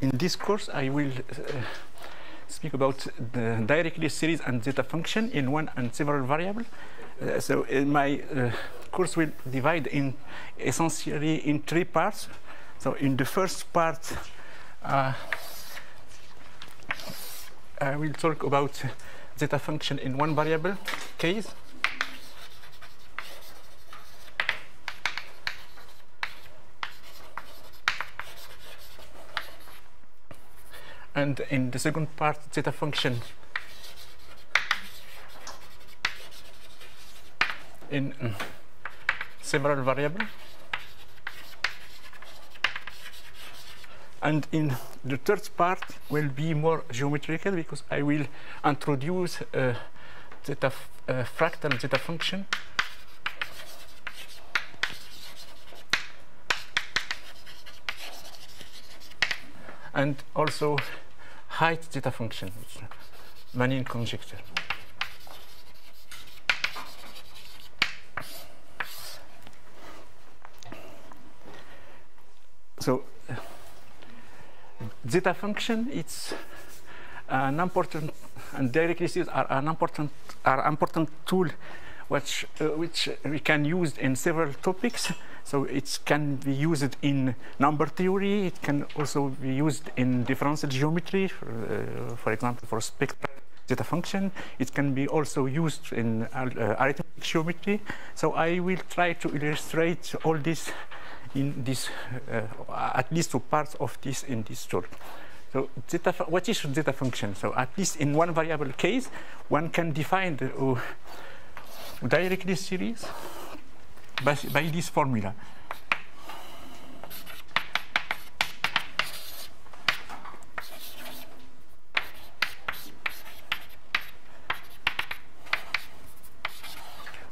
in this course, I will speak about the directly series and zeta function in one and several variables. So in my course will divide in essentially in 3 parts. So in the first part, I will talk about zeta function in one variable case. And in the second part, zeta function in several variables. And in the third part will be more geometrical, because I will introduce fractal zeta function. And also height zeta function, Manning conjecture. So zeta function, it's an important, and directly series are an important tool which we can use in several topics. So it can be used in number theory. It can also be used in differential geometry, for example, for spectral zeta function. It can be also used in arithmetic geometry. So I will try to illustrate all this in this, at least 2 parts of this in this talk. So what is zeta function? So at least in one variable case, one can define the directly series by this formula.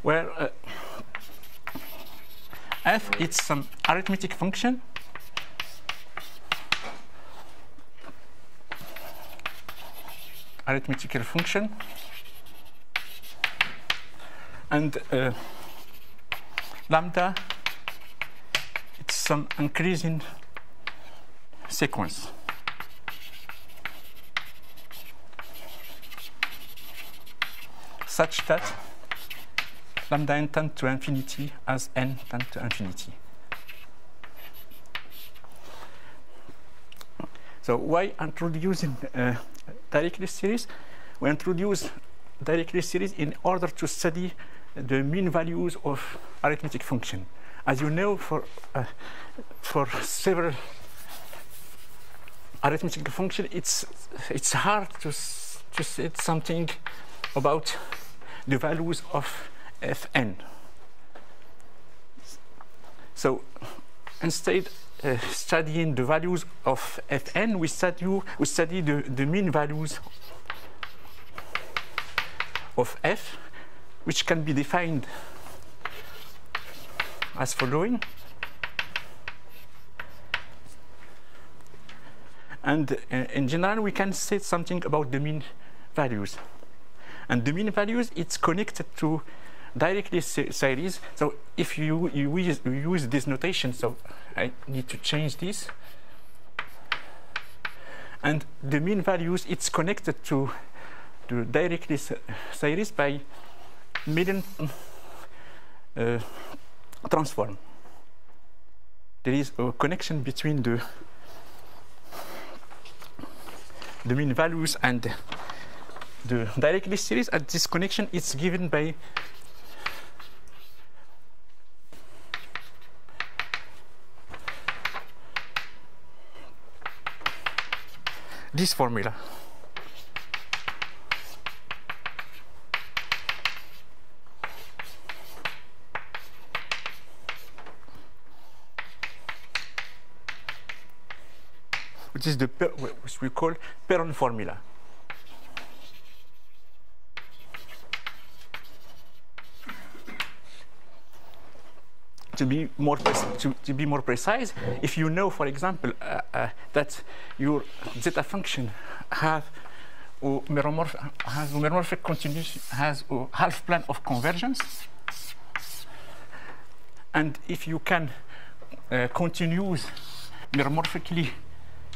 Where f is some arithmetic function, and lambda, it's some increasing sequence. Such that lambda n tends to infinity as n tends to infinity. So why introducing directly series? We introduce directly series in order to study the mean values of arithmetic function. As you know, for several arithmetic function, it's hard to say something about the values of Fn. So instead studying the values of Fn, we study the mean values of f, which can be defined as following. And in general, we can say something about the mean values. And the mean values, it's connected to directly series. So if you use this notation, so I need to change this. And the mean values, it's connected to the directly series by median transform. There is a connection between the mean values and the directly series, and this connection is given by this formula. Which is which we call Perron formula. To be more precise, if you know, for example, that your zeta function has a meromorphic continuous, has a half plane of convergence, and if you can continues meromorphically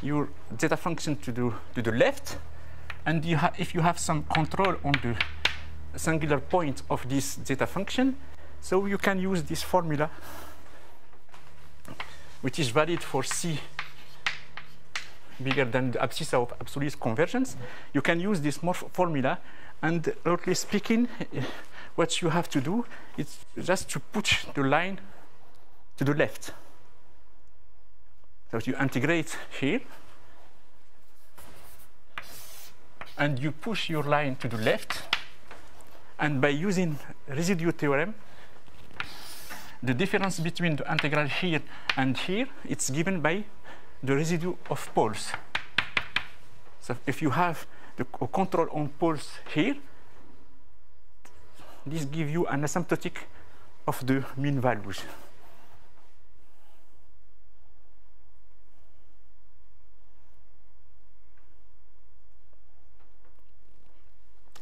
your zeta function to the left, and if you have some control on the singular point of this zeta function, so you can use this formula, which is valid for C bigger than the abscissa of absolute convergence. You can use this formula, and roughly speaking, what you have to do is just to push the line to the left. So you integrate here, and you push your line to the left, and by using residue theorem, the difference between the integral here and here, it's given by the residue of poles. So if you have the control on poles here, this gives you an asymptotic of the mean values.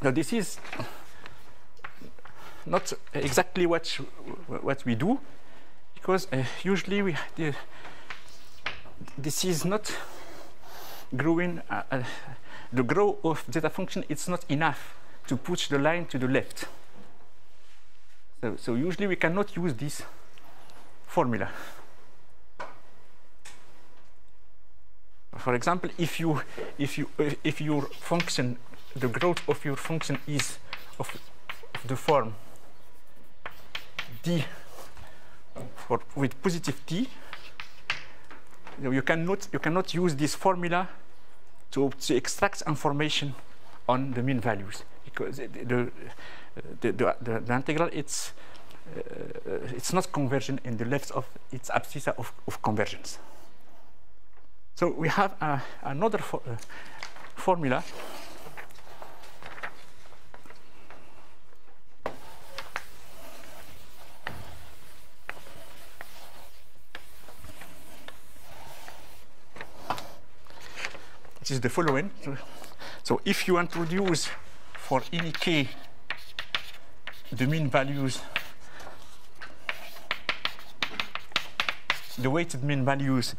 Now this is not exactly what we do, because usually this is not growing. The growth of zeta function, it's not enough to push the line to the left. So usually we cannot use this formula. For example, if your function, the growth of your function is of the form d with positive t, you cannot use this formula to extract information on the mean values, because the integral it's not convergent in the left of its abscissa of convergence. So we have another formula which is the following. So if you introduce for any k the mean values, the weighted mean values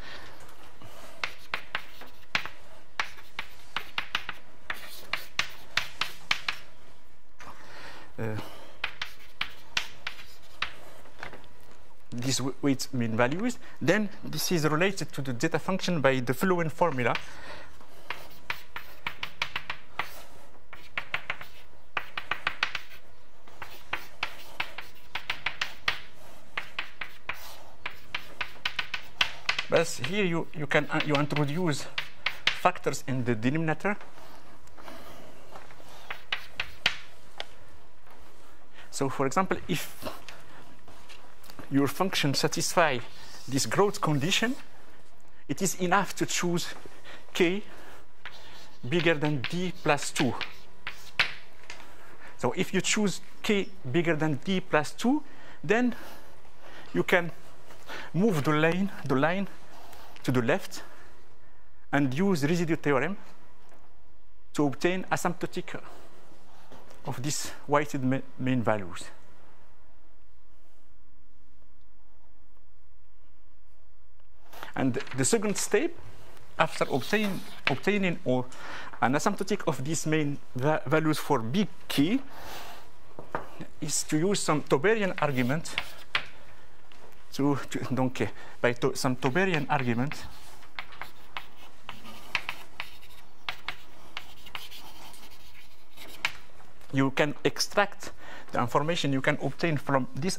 these weight mean values, then this is related to the zeta function by the following formula. But here you introduce factors in the denominator. So for example, if your function satisfies this growth condition, it is enough to choose k bigger than d plus 2. So if you choose k bigger than d plus 2, then you can move the line to the left and use residue theorem to obtain asymptotic of these weighted mean values. And the second step, after obtaining an asymptotic of these main values for big k, is to use some Tauberian argument by some Tauberian argument you can extract the information you can obtain from this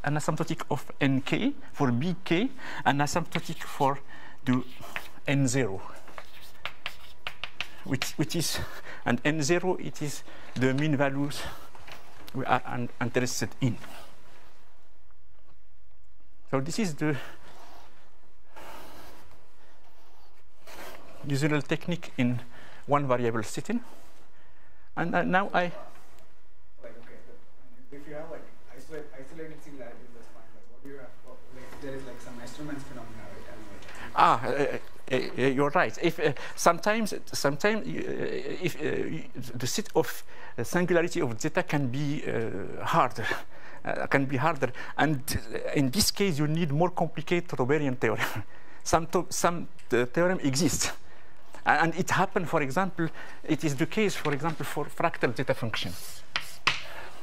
an asymptotic of nk for bk, an asymptotic for the n0, which is, and n0, it is the mean values we are interested in. So this is the usual technique in one variable setting. And now like, okay, if you have like isolated singularities, that's fine. But what do you have? Like, there is like some instruments phenomena, right? You're right. If sometimes if the set of singularity of zeta can be harder. And in this case, you need more complicated Tauberian theorem. Some theorem exists, And it happened, for example, it is the case, for example, for fractal zeta function.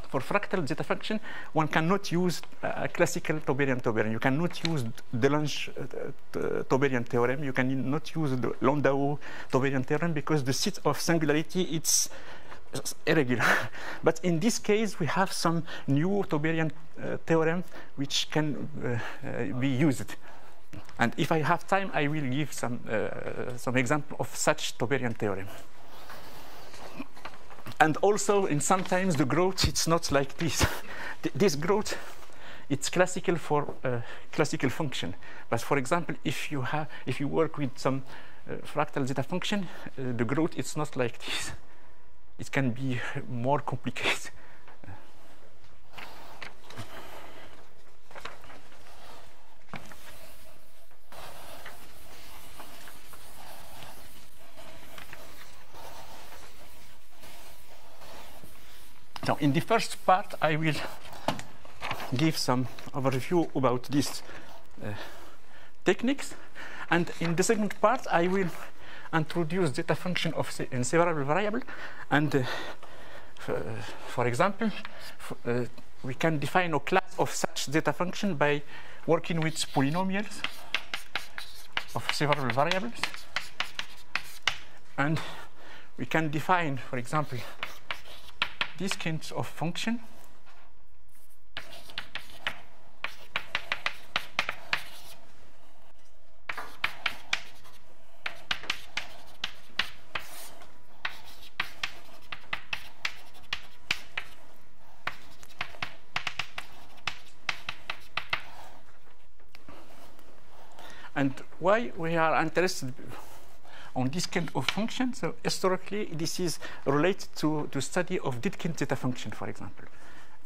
For fractal zeta function, one cannot use a classical Tauberian. You cannot use Delange Tauberian theorem. You cannot use the Landau Tauberian theorem because the set of singularity it's irregular. But in this case, we have some new Tauberian theorem which can be used. And if I have time, I will give some example of such Tauberian theorem. And also, in sometimes the growth, it's not like this. This growth, it's classical for classical function. But for example, if you work with some fractal zeta function, the growth it's not like this. It can be more complicated. Now, in the first part, I will give some overview about these techniques. And in the second part, I will introduce zeta function in several variables. And for example, we can define a class of such zeta function by working with polynomials of several variables. And we can define, for example, these kinds of function and why we are interested on this kind of function. So historically, this is related to the study of Dedekind zeta function, for example.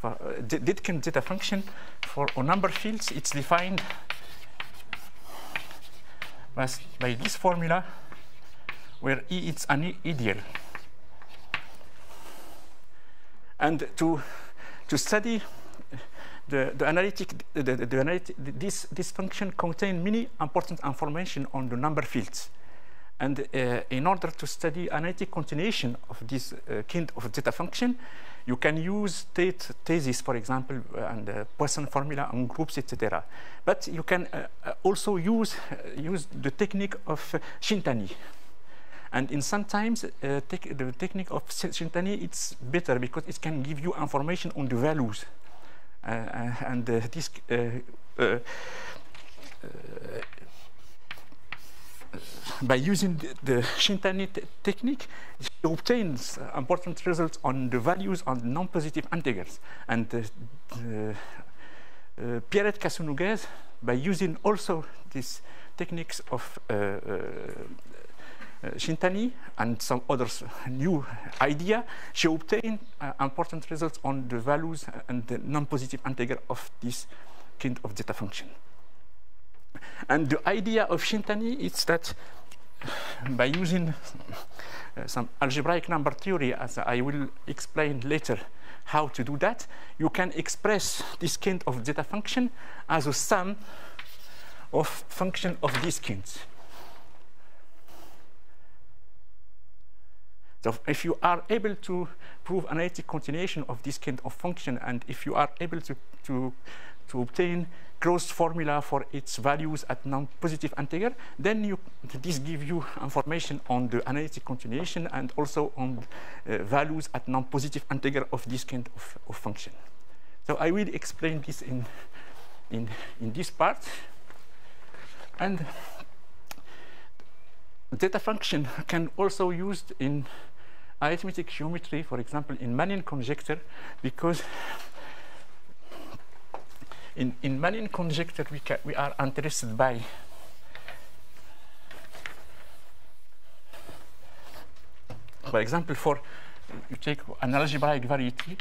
For Dedekind zeta function for a number fields, it's defined by this formula, where E is an ideal. And to study the analytic, this function contains many important information on the number fields. And in order to study analytic continuation of this kind of zeta function, you can use thesis, for example, and Poisson formula on groups, etc. But you can also use the technique of Shintani. And in sometimes, the technique of Shintani, it's better because it can give you information on the values. This by using the Shintani technique, it obtains important results on the values on non-positive integers. And Pierrette Cassonuguez, by using also these techniques of Shintani and some others new idea, she obtained important results on the values and the non-positive integer of this kind of zeta function. And the idea of Shintani is that by using some algebraic number theory, as I will explain later how to do that, you can express this kind of zeta function as a sum of function of these kinds. So if you are able to prove analytic continuation of this kind of function, and if you are able to obtain closed formula for its values at non-positive integer, then this gives you information on the analytic continuation and also on values at non-positive integer of this kind of function. So I will explain this in this part. And zeta function can also used in arithmetic geometry, for example, in Mannian conjecture, because in Mannian conjecture we are interested by for example, for you take an algebraic variety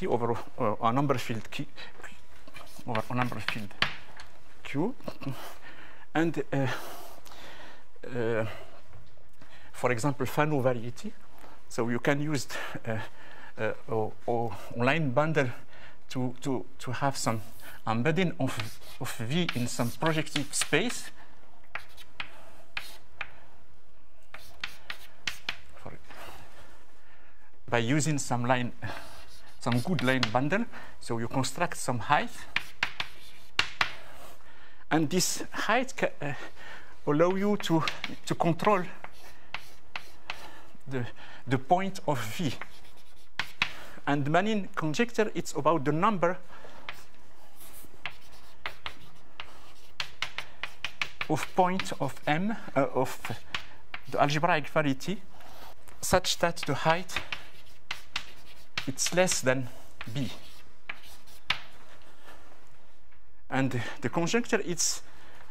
over a number field Q, and for example, Fano variety. So you can use or line bundle to have some embedding of V in some projective space by using some good line bundle. So you construct some height, and this height can allow you to control the point of V. And the Manning conjecture, it's about the number of points of M of the algebraic variety such that the height it's less than B. And the conjecture is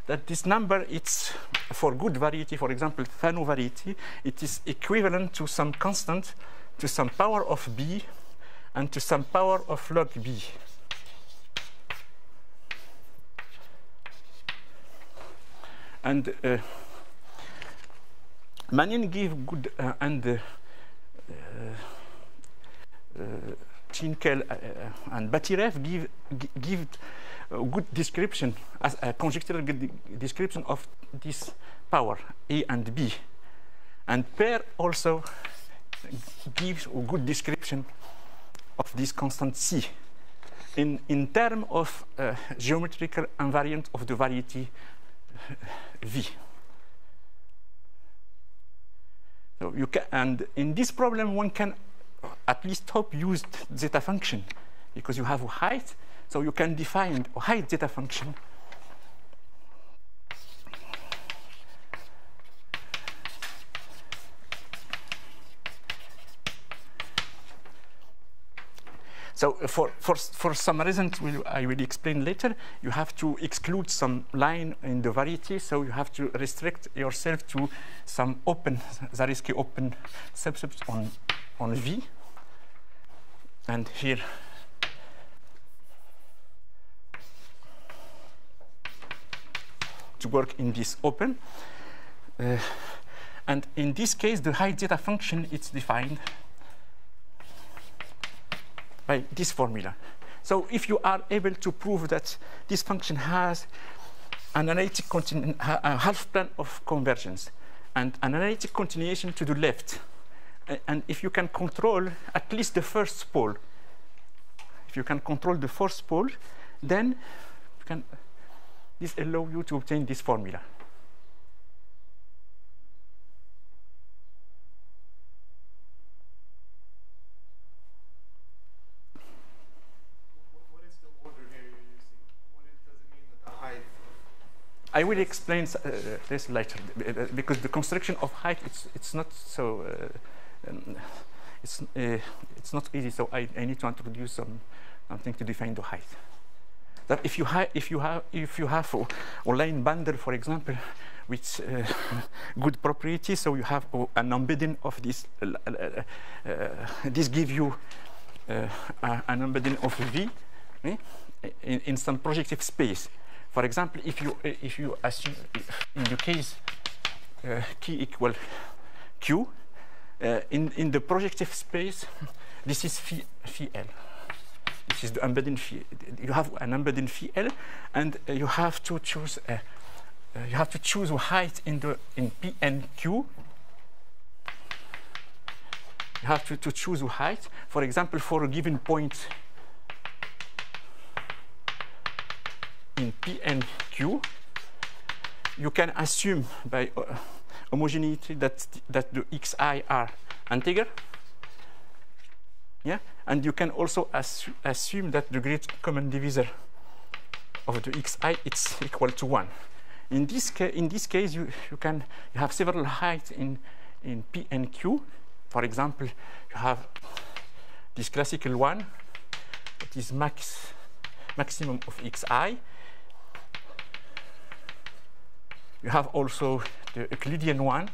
that this number, it's for good variety, for example, Fano variety, it is equivalent to some constant, to some power of B, and to some power of log B. And Manning give good, and Chinkel and Batirev give a good description, as a conjectural description of this power, A and B. And Pear also gives a good description of this constant C in terms of geometrical invariant of the variety V. So you can, and in this problem one can at least hope use zeta function, because you have a height, so you can define a height zeta function So for some reasons I will explain later, you have to exclude some line in the variety, so you have to restrict yourself to some open Zariski open subsets on V. And here to work in this open. And in this case, the height zeta function is defined by this formula. So if you are able to prove that this function has an analytic a half plane of convergence and an analytic continuation to the left, and if you can control at least the first pole, if you can control the first pole, then this allows you to obtain this formula. I will explain this later, because the construction of height it's not so it's not easy. So I need to introduce something to define the height. That if you have a line bundle, for example, with good properties, so you have an embedding of this. This gives you an embedding of V in some projective space. For example, if you assume in the case K equal Q, in the projective space, this is phi L. This is the embedding phi. You have an embedding phi L, and you have to choose a height in P and Q. You have to choose a height. For example, for a given point in P and Q, you can assume by homogeneity that the xi are integer. Yeah, and you can also assume that the great common divisor of the xi is equal to 1. In this case, you have several heights in P and Q. For example, you have this classical one, that is maximum of xi. You have also the Euclidean one.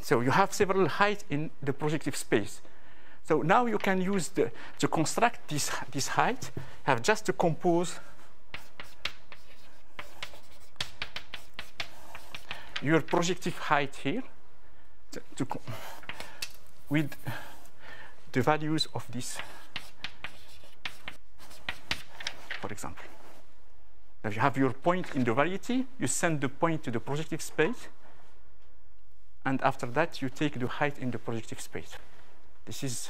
So you have several heights in the projective space. So now you can use to construct this height. You have just to compose your projective height here with the values of this, for example. If you have your point in the variety, you send the point to the projective space, and after that you take the height in the projective space. This is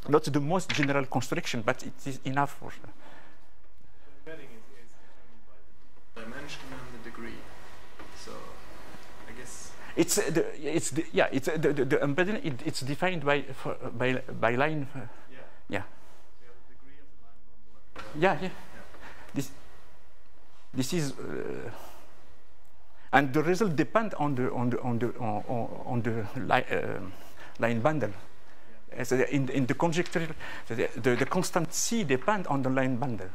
not the most general construction, but it is enough for. The embedding is determined by the dimension and the degree. So I guess the embedding. It's defined by line. Yeah. The degree of the line number. Yeah. This is, and the result depend on the line bundle. Yeah. So in the conjecture, the constant C depend on the line bundle,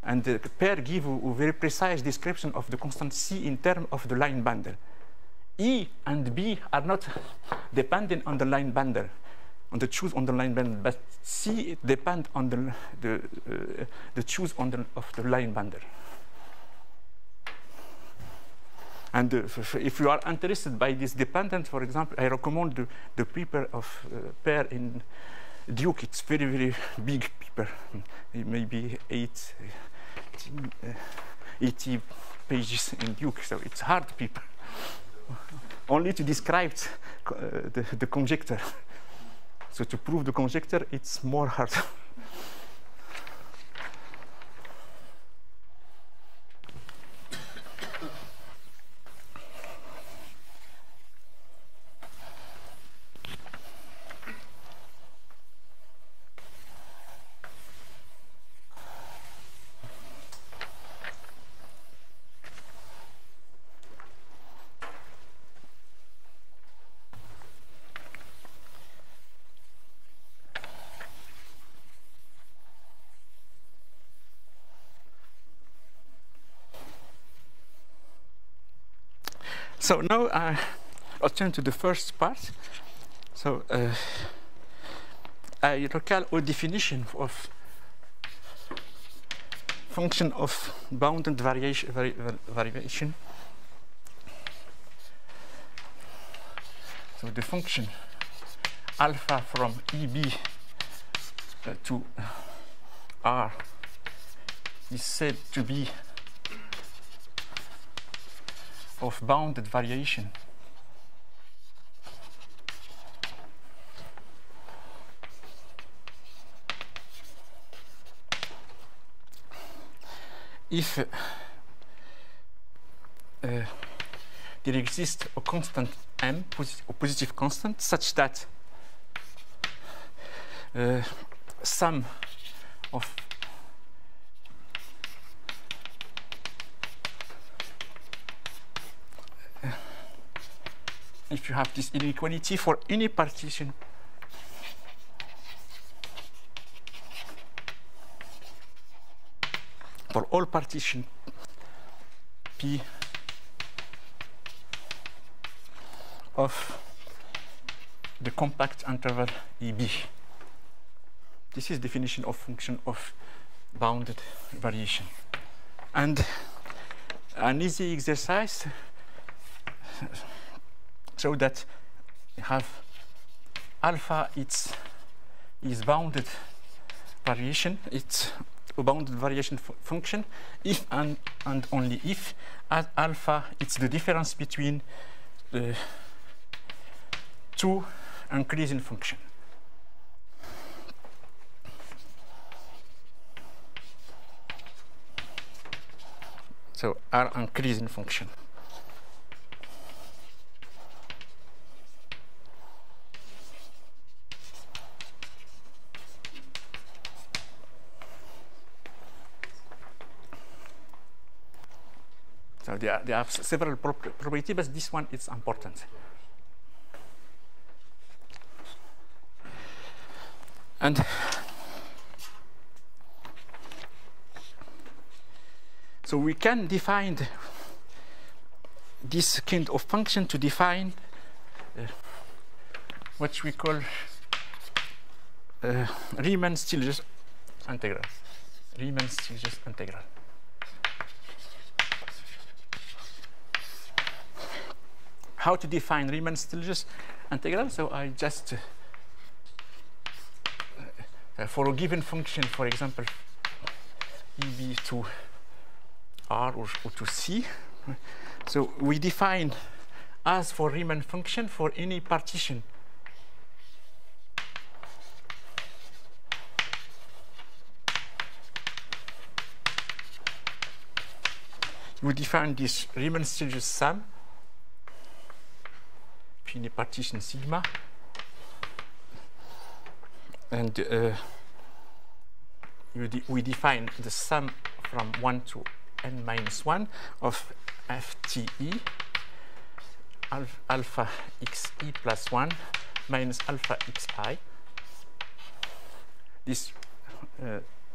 and the pair give a very precise description of the constant C in terms of the line bundle. E and B are not dependent on the line bundle, on the choose on the line bundle, but C depend on the choose on of the line bundle. And if you are interested by this dependent, for example, I recommend the paper of pair in Duke. It's very, very big paper, maybe 80 pages in Duke, so it's hard paper. Only to describe the conjecture. So to prove the conjecture, it's more hard. So now I'll turn to the first part. So I recall a definition of function of bounded variation. So the function alpha from EB to R is said to be of bounded variation if there exists a constant m, a positive constant, such that sum of if you have this inequality for any partition for all partition P of the compact interval EB. This is definition of function of bounded variation. And an easy exercise so that you have alpha is bounded variation, it's a bounded variation function if and only if alpha it's the difference between the two increasing function. So R increasing function. So there are several properties, but this one is important. And so we can define this kind of function to define what we call Riemann-Stieltjes integral. Riemann-Stieltjes integral. How to define Riemann-Stieltjes integral? So I just for a given function, for example, EB to R or to C. So we define as for Riemann function for any partition. We define this Riemann-Stieltjes sum, any partition sigma, and we define the sum from 1 to n minus 1 of FTE alpha xe plus 1 minus alpha xi. This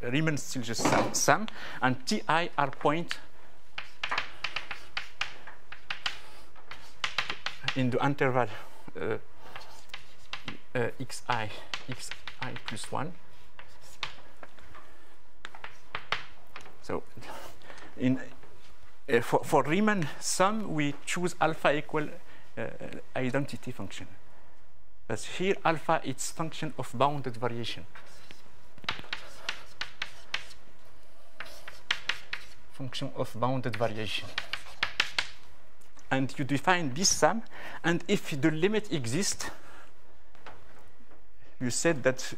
Riemann-Stieltjes sum, and Ti are point in the interval xi plus 1. So for Riemann sum, we choose alpha equal identity function. But here alpha is function of bounded variation. Function of bounded variation. And you define this sum, and if the limit exists, you said that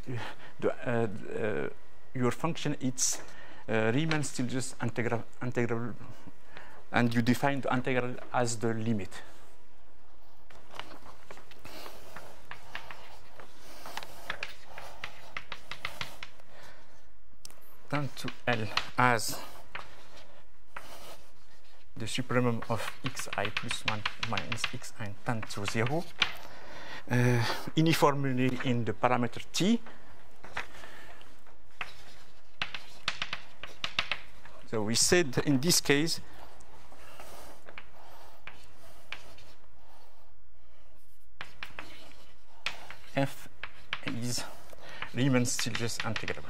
your function is Riemann-Stieltjes integral, and you define the integral as the limit. Turn to L as the supremum of xi plus 1 minus xi tend to 0, uniformly in the parameter t. So we said in this case f is Riemann-Stieltjes integral,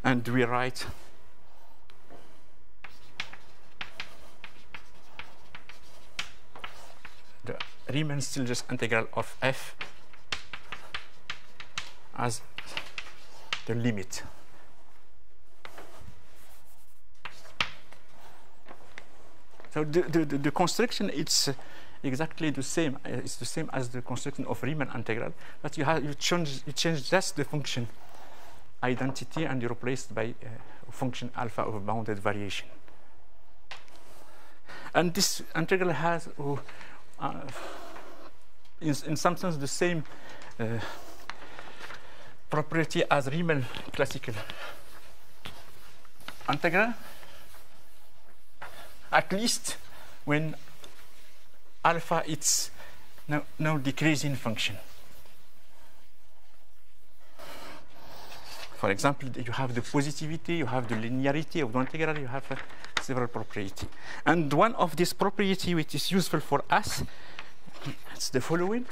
and we write the Riemann-Stieltjes integral of f as the limit. So the construction, it's exactly the same. It's the same as the construction of Riemann integral, but you change just the function identity, and you replace it by function alpha of bounded variation. And this integral has in some sense the same property as Riemann classical integral, at least when alpha is no decreasing function. For example, you have the positivity, you have the linearity of the integral, you have several properties. And one of these properties which is useful for us, it's the following.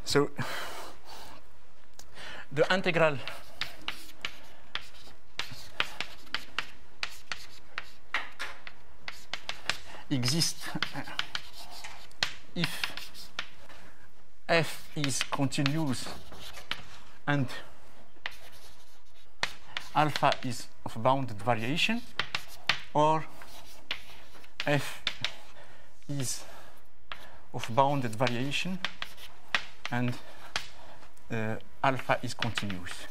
So the integral exists if f is continuous and alpha is of bounded variation, or f is of bounded variation and alpha is continuous.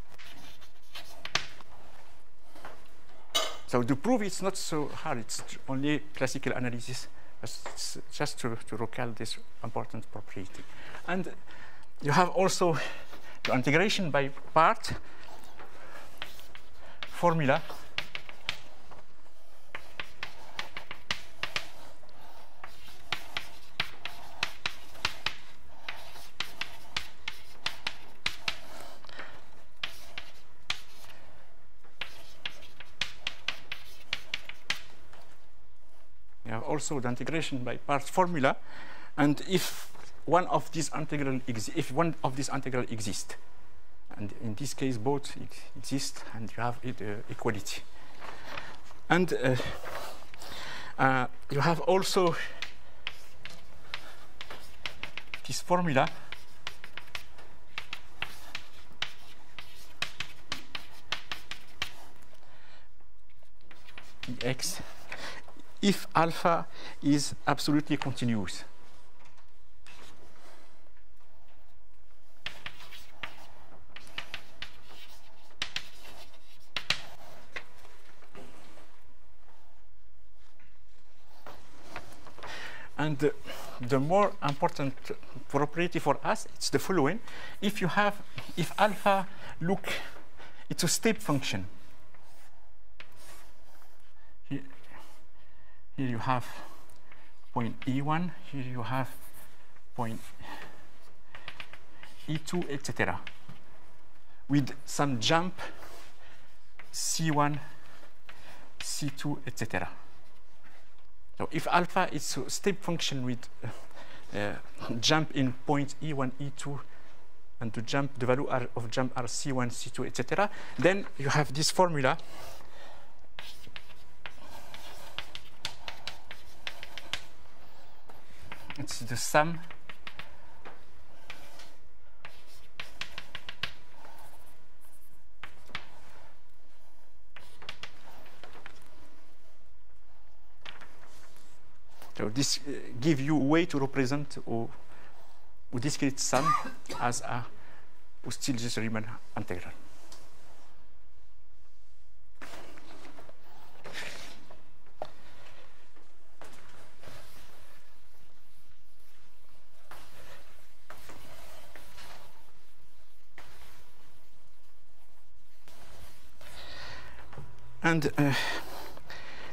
So the proof is not so hard, it's only classical analysis, it's just to recall this important property. And you have also the integration by part formula also the integration by parts formula, and if one of these integral exists, and in this case both exist, and you have equality. And you have also this formula X if alpha is absolutely continuous. And the more important property for us, it's the following. If alpha it's a step function. Here you have point E1, here you have point E2, etc. with some jump C1, C2, etc. So if alpha is a step function with jump in point E1, E2, and the value of jump are C1, C2, etc., then you have this formula. It's the sum So this gives you a way to represent a discrete sum as a still just Riemann integral. And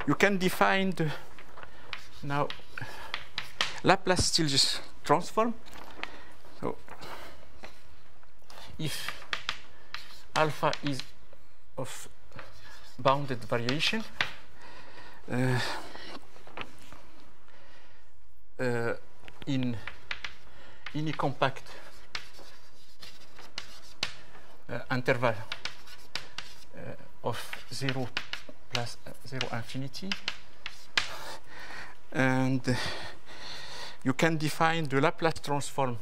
you can define now Laplace still just transform. So if alpha is of bounded variation, in any compact interval of 0 plus 0 infinity, and you can define the Laplace transform,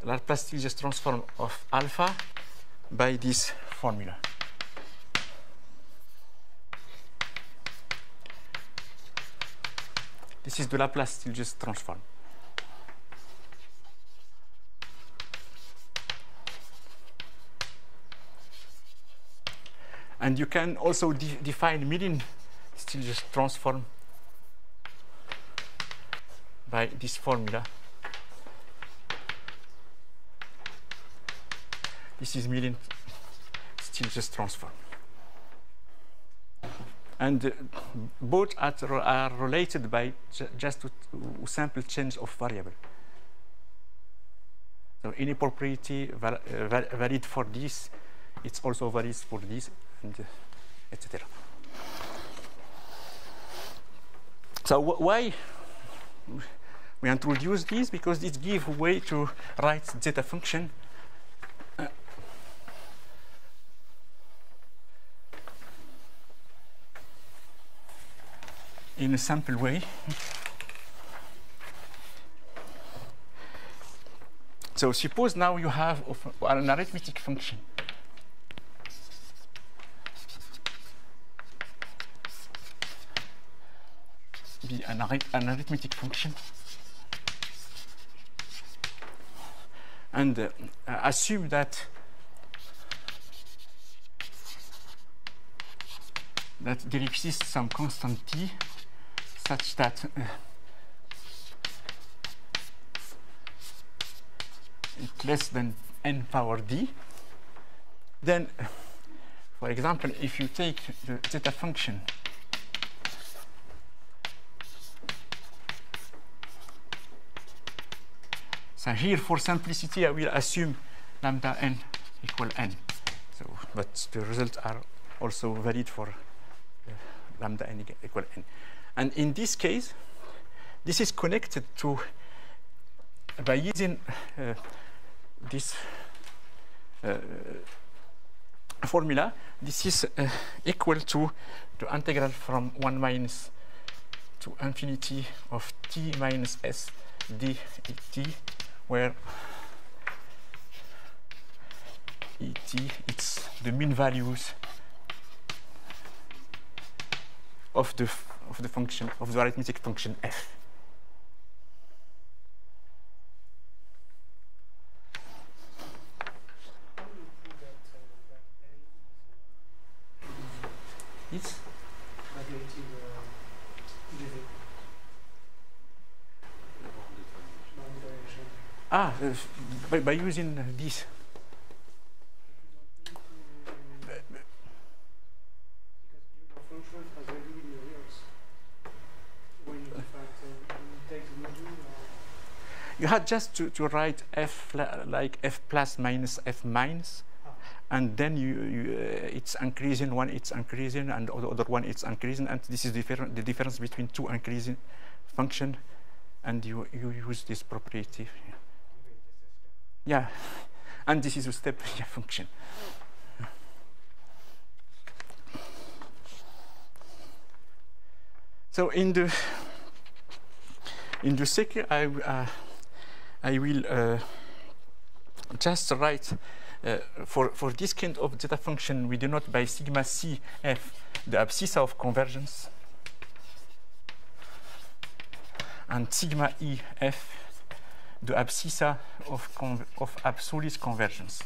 Laplace Stillges transform of alpha by this formula. This is the Laplace Stillges transform. And you can also define Milling Stillges transform by this formula. This is Milling Stillges transform. And both are related by just a simple change of variable. So any property valid for this, it's also valid for this, and etc. So why we introduce this? Because it gives way to write zeta function in a simple way. So suppose now you have an arithmetic function. Be an arithmetic function, and assume that there exists some constant t such that it's less than n power d. Then, for example, if you take the zeta function so here, for simplicity, I will assume lambda n equal n. So, but the results are also valid for lambda n equal n. And in this case, this is connected to, by using this formula, this is equal to the integral from 1 minus to infinity of t minus s d et where et it's the mean values of the function of the arithmetic function f. It's by using this. You had just to write f like f plus minus f minus, and then it's increasing one, it's increasing, and the other one it's increasing, and this is the difference between two increasing function, and you use this property. Yeah, and this is a step function. So in the second, I will just write for this kind of zeta function, we denote by sigma c f the abscissa of convergence, and sigma e f the abscissa of absolute convergence.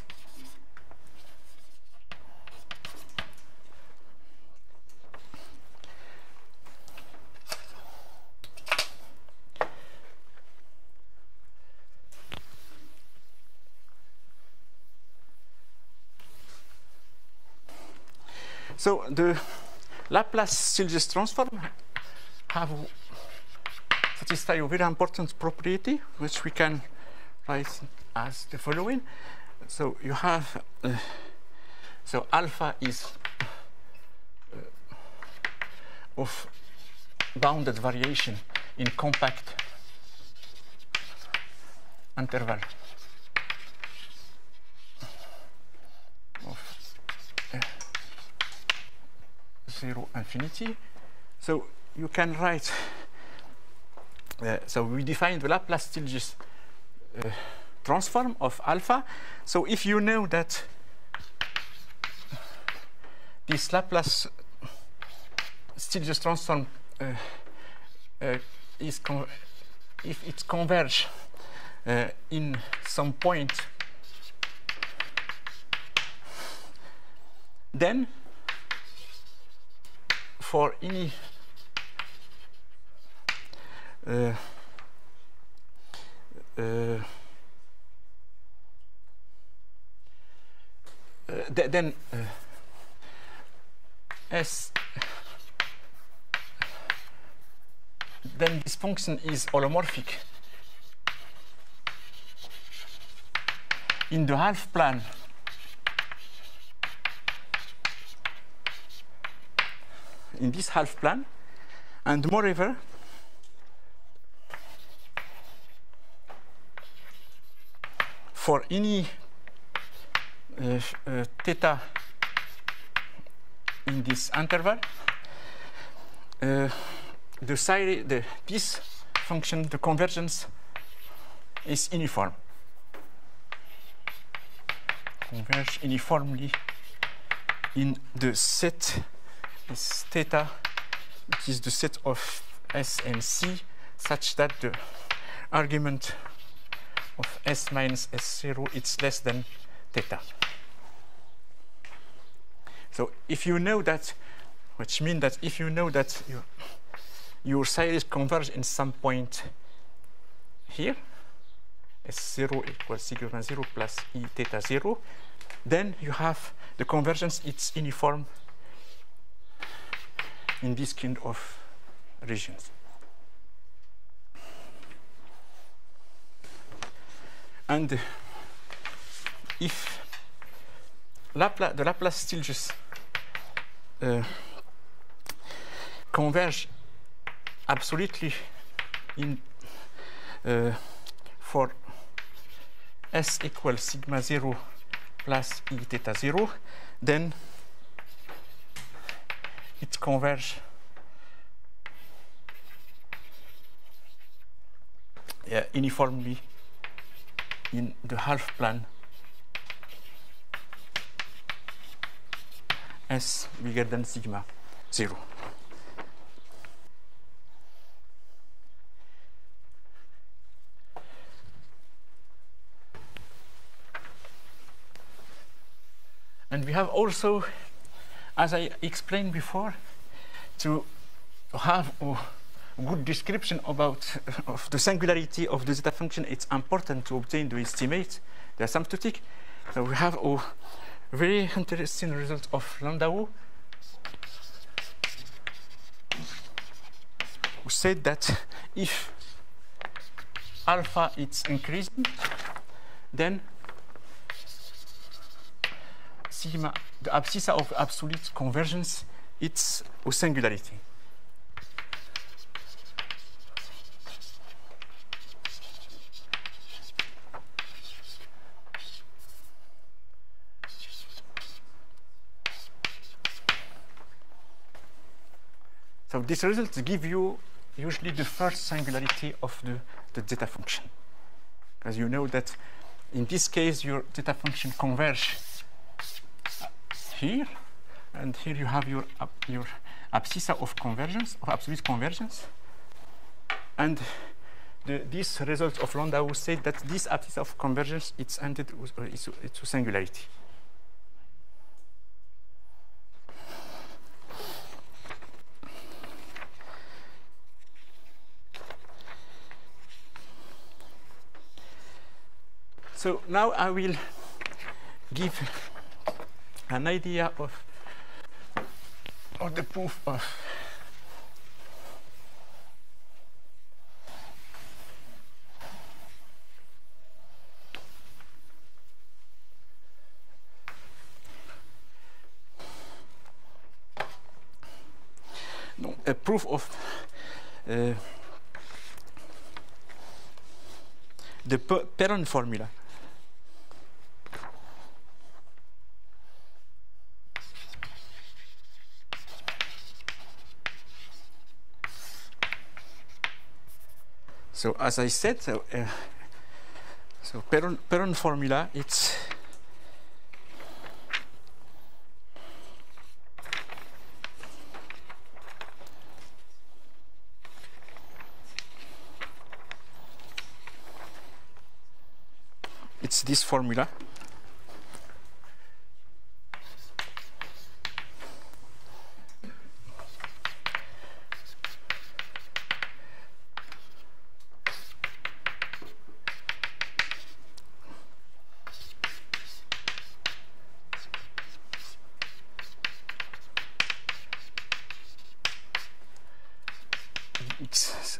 So the Laplace-Stieltjes transform satisfy a very important property, which we can write as the following. So you have so alpha is of bounded variation in compact interval of 0 infinity. So you can write, so we define the Laplace-Stieltjes transform of alpha. So if you know that this Laplace-Stieltjes transform if it converge in some point, then for any then then this function is holomorphic in the half plane in this half plane, and moreover for any theta in this interval, this function, the convergence, is uniform. Converge uniformly in the set is theta, which is the set of S and C, such that the argument of S minus S0 is less than theta. So if you know that, which means that if you know that your series converge in some point here, S0 equals sigma 0 plus E theta 0, then you have the convergence, it's uniform in this kind of regions. And if the Laplace-Stieltjes converge absolutely in for S equals sigma 0 plus E theta 0, then it converge uniformly in the half plane S bigger than sigma 0. And we have also, as I explained before, to have a good description about of the singularity of the zeta function. It's important to obtain the estimate, the asymptotic. So we have a very interesting result of Landau, who said that if alpha is increasing, then sigma, the abscissa of absolute convergence, it's a singularity. So these results give you usually the first singularity of the zeta function. Because you know that in this case your zeta function converges here, and here you have your abscissa of convergence, of absolute convergence. And this result of Landau said that this abscissa of convergence it's ended with it's a singularity. So now I will give an idea of the proof of a proof of the Perron formula. So as I said, so Perron formula, it's this formula.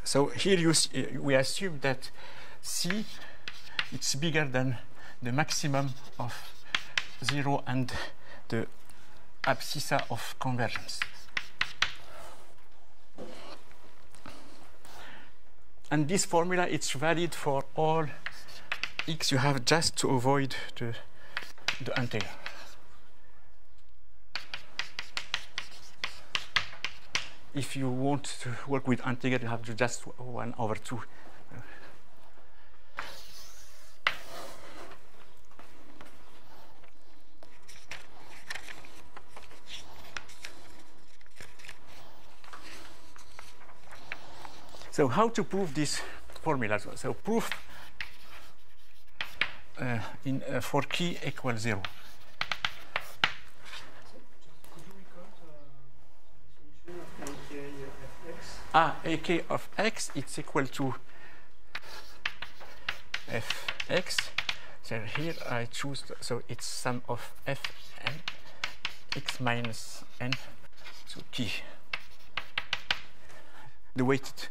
So here we assume that C it's bigger than the maximum of 0 and the abscissa of convergence. And this formula it's valid for all x. You have just to avoid the integral. If you want to work with integral, you have to just 1/2. So how to prove this formula? So proof for key equals 0. AK of x it's equal to fx. So here I choose, so it's sum of f and x minus n, so key. The weighted.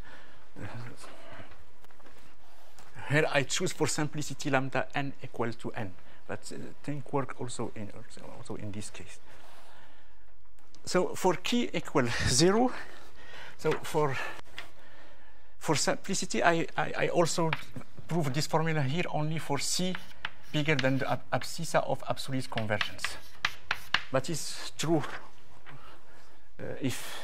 Here I choose for simplicity lambda n equal to n, but things work also in this case. So for key equal 0. So for simplicity, I also prove this formula here only for C bigger than the abscissa of absolute convergence. But it's true if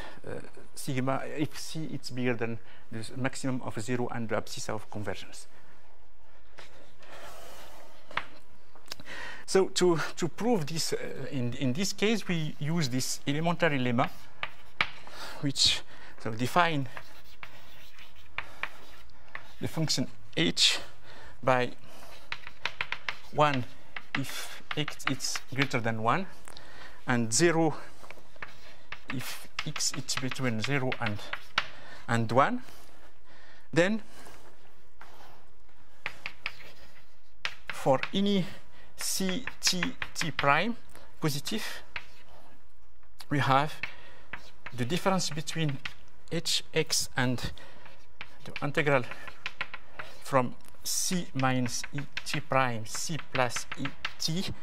sigma if C is bigger than the maximum of 0 and the abscissa of convergence. So to prove this, in this case, we use this elementary lemma, which define the function h by 1 if x is greater than 1, and 0 if x is between 0 and 1. Then for any c t prime positive, we have the difference between hx and the integral from c minus e t prime c plus e t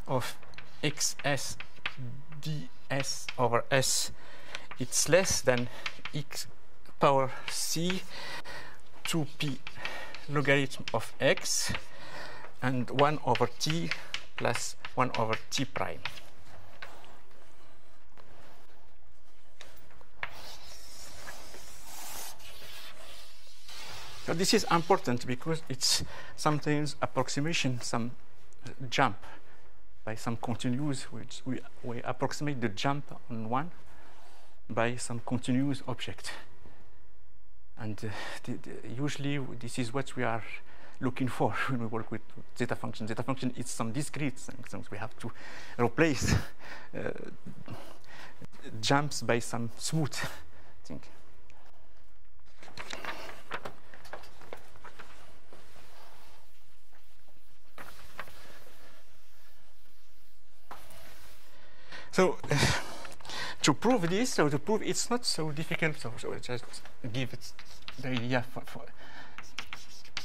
of xs ds over s. It's less than x power c 2p logarithm of x and 1 over t plus 1 over t prime. So this is important because it's sometimes approximation, some jump by some continuous, which we approximate the jump on one by some continuous object. And usually this is what we are looking for when we work with zeta function. Zeta function is some discrete things. We have to replace jumps by some smooth thing. So to prove this, so to prove it's not so difficult, so just give it the idea for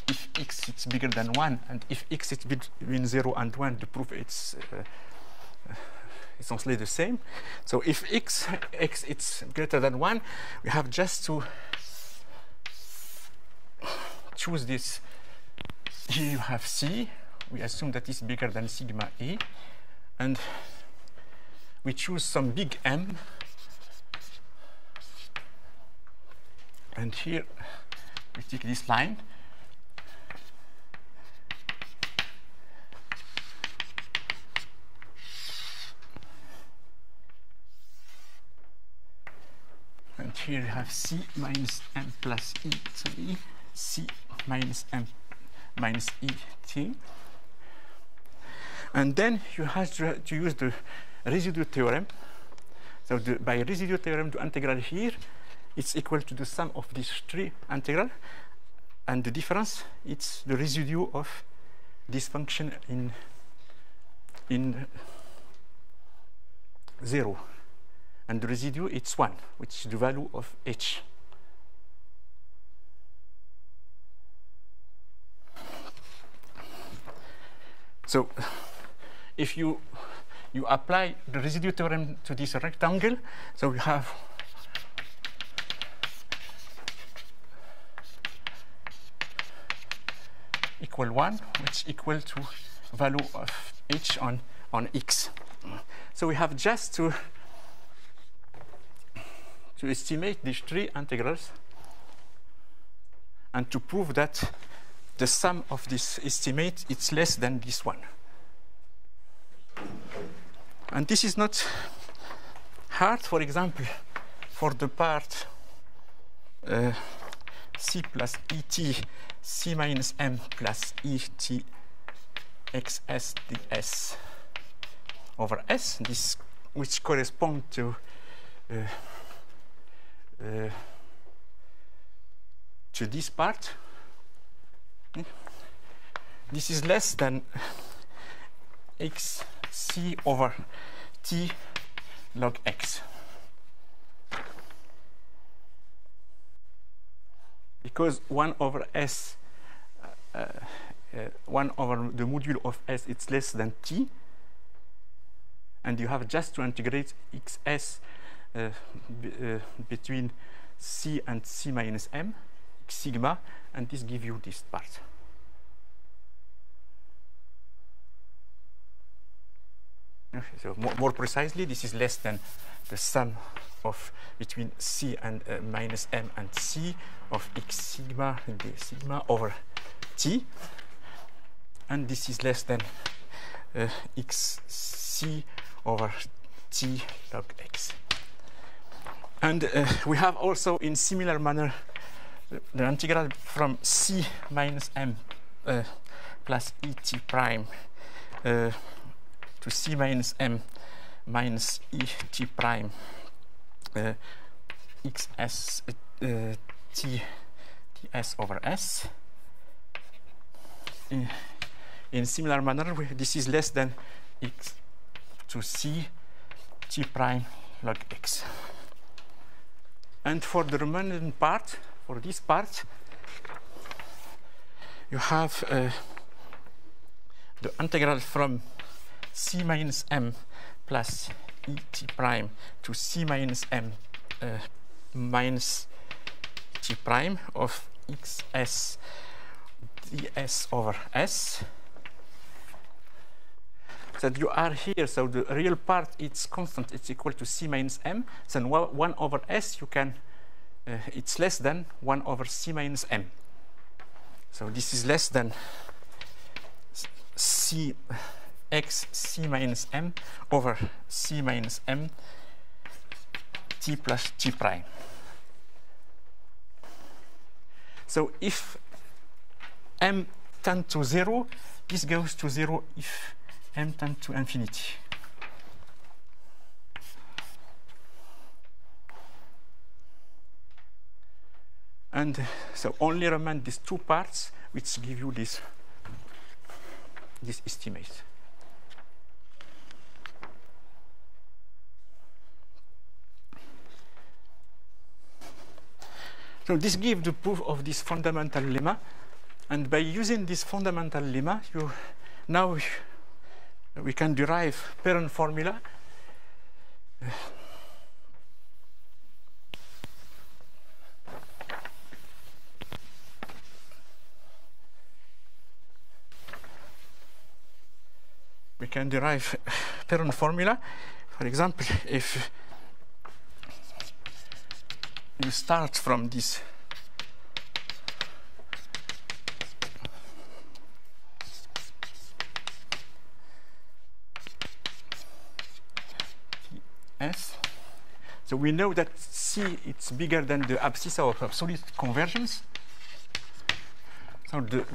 if x is bigger than 1 and if x is between 0 and 1, to prove it's essentially the same. So if x is greater than 1, we have just to choose this. Here you have c, we assume that is bigger than sigma e, and we choose some big M, and here we take this line, and here you have C minus M plus E T, C minus M minus E T, and then you have to use the residue theorem. So by residue theorem, the integral here it's equal to the sum of these three integrals, and the difference it's the residue of this function in 0, and the residue it's 1, which is the value of h. So if you apply the residue theorem to this rectangle, so we have equal 1, which equal to value of h on x. So we have just to estimate these three integrals and to prove that the sum of this estimate is less than this one. And this is not hard. For example, for the part c plus et c minus m plus et xs ds over s, this which correspond to this part, this is less than xc over t log x, because 1 over s, 1 over the module of s, it's less than t, and you have just to integrate xs between c and c minus m, x sigma, and this gives you this part. So more precisely, this is less than the sum of between c and minus m and c of x sigma and d sigma over t, and this is less than xc over t log x. And we have also, in similar manner, the integral from c minus m plus et prime to c minus m minus et prime xs ts over s. In similar manner, this is less than x to c t prime log x. And for the remaining part, for this part, you have the integral from c minus m plus et prime to c minus m minus t prime of xs ds over s. That you are here, so the real part it's constant, it's equal to c minus m. So 1 over s, you can, it's less than 1 over c minus m. So this is less than c x c minus m over c minus m t plus t prime. So if m tend to 0, this goes to 0 if m tend to infinity. And so only remain these two parts which give you this estimate. So this gives the proof of this fundamental lemma, and by using this fundamental lemma, now we can derive parent formula For example, if you start from this S, so we know that C it's bigger than the abscissa of absolute convergence. So the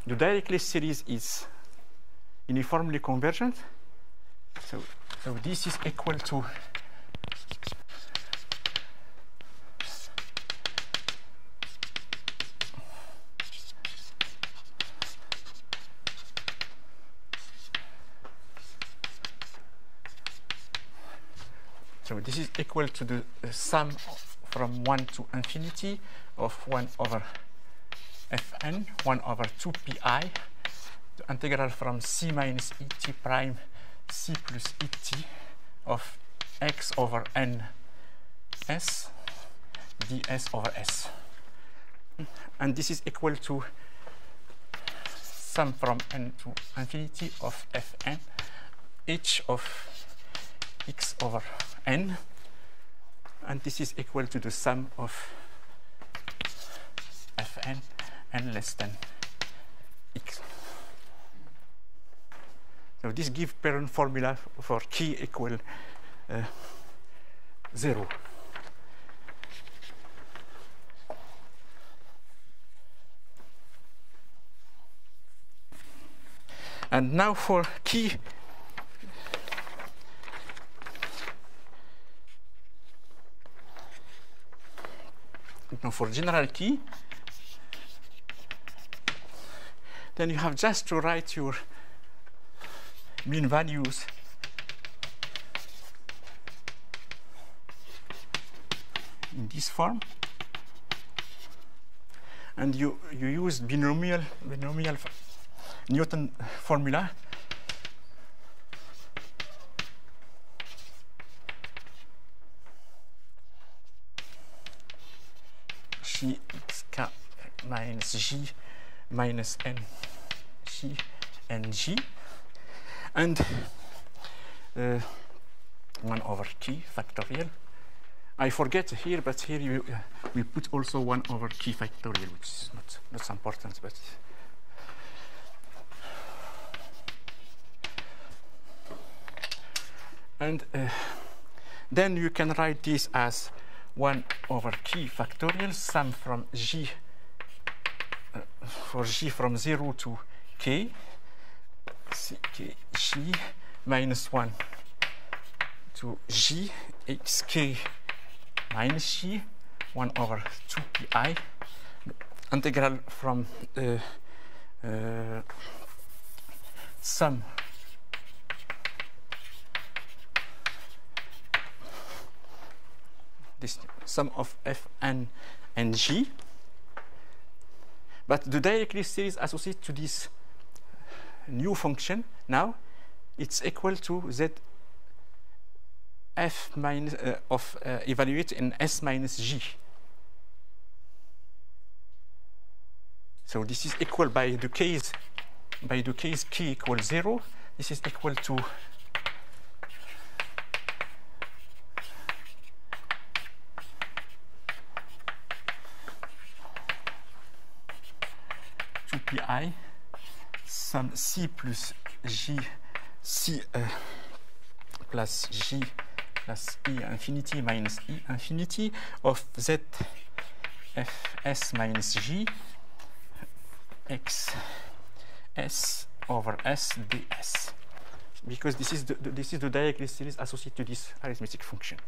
Dirichlet series is uniformly convergent. So this is equal to the sum from 1 to infinity of 1 over fn, 1 over 2 pi, the integral from c minus et prime c plus et of x over n s ds over s. And this is equal to sum from n to infinity of fn h of x over n, and this is equal to the sum of fn n less than x. So this gives parent formula for k equal 0. And now for key, now for general key, then you have just to write your mean values in this form, and you use binomial Newton formula. Gx minus g minus n g and g, and 1 over key factorial. I forget here, but here we put also 1 over key factorial, which is not so important, but and then you can write this as 1 over key factorial sum from g for g from 0 to k, g minus 1 to g xk minus g 1 over 2 pi integral from sum this sum of f and g, but the Dirichlet series associated to this new function now it's equal to z f minus evaluated in s minus g. So this is equal by the case k equals 0. This is equal to pi sum c plus g c plus g plus e infinity minus e infinity of z f s minus g x s over s ds, because this is the Dirichlet series associated to this arithmetic function.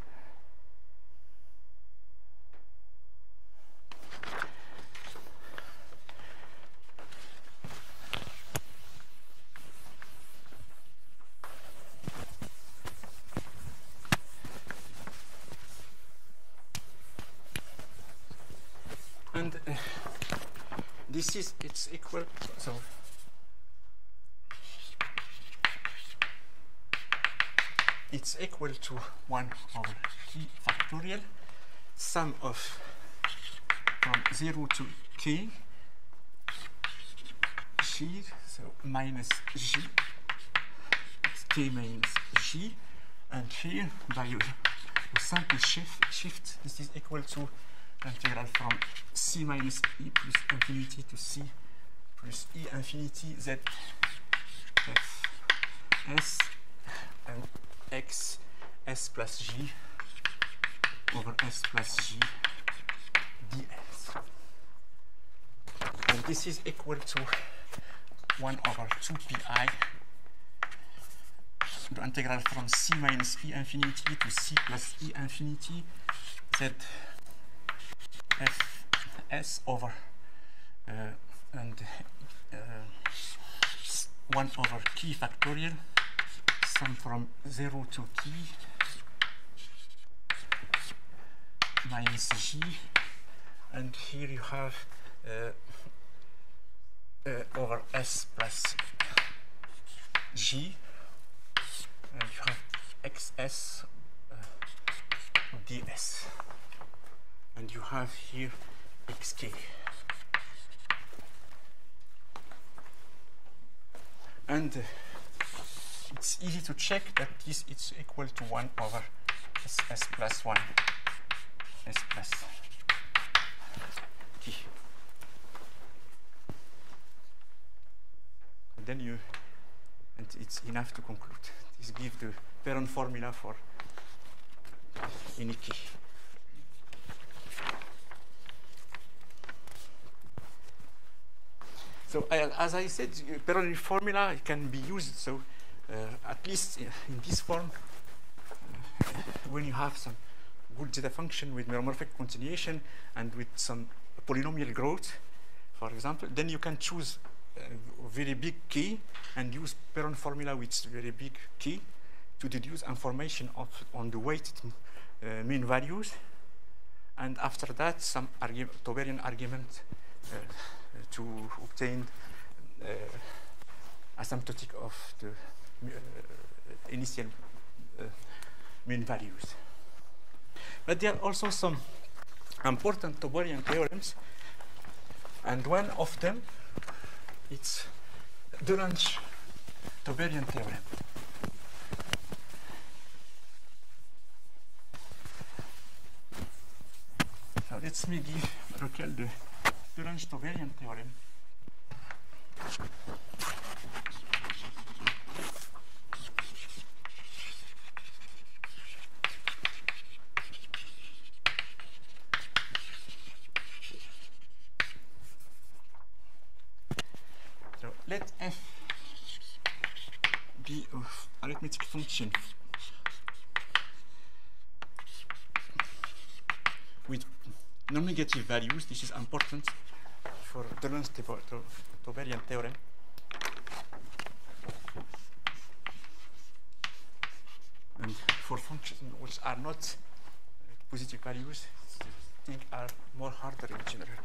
And this is it's equal, so it's equal to 1 over key factorial sum of from 0 to k g, so minus g k minus g, and here by a simple shift this is equal to integral from c minus e plus infinity to c plus e infinity z f s and x s plus g over s plus g ds. And this is equal to 1 over 2 pi the integral from c minus e infinity to c plus e infinity z f s over and 1 over key factorial sum from 0 to key minus g, and here you have over s plus g, and you have xs ds, and you have here xk. And it's easy to check that this is equal to 1 over s plus 1 s plus t. And then and it's enough to conclude. This gives the parent formula for any key. So as I said, parallel formula can be used. So at least in this form, when you have some good zeta function with meromorphic continuation and with some polynomial growth, for example, then you can choose a very big key and use parent formula with very big key to deduce information on the weighted mean values, and after that some Tauberian argument to obtain asymptotic of the initial mean values. But there are also some important Tauberian theorems, and one of them it's Dulong Tauberian theorem. let me give recall the Lorentz-Tauberian theorem. So let f be of arithmetic function with non-negative values. This is important for the Lorentz-Tauberian theorem. And for functions which are not positive values, things are more harder in general.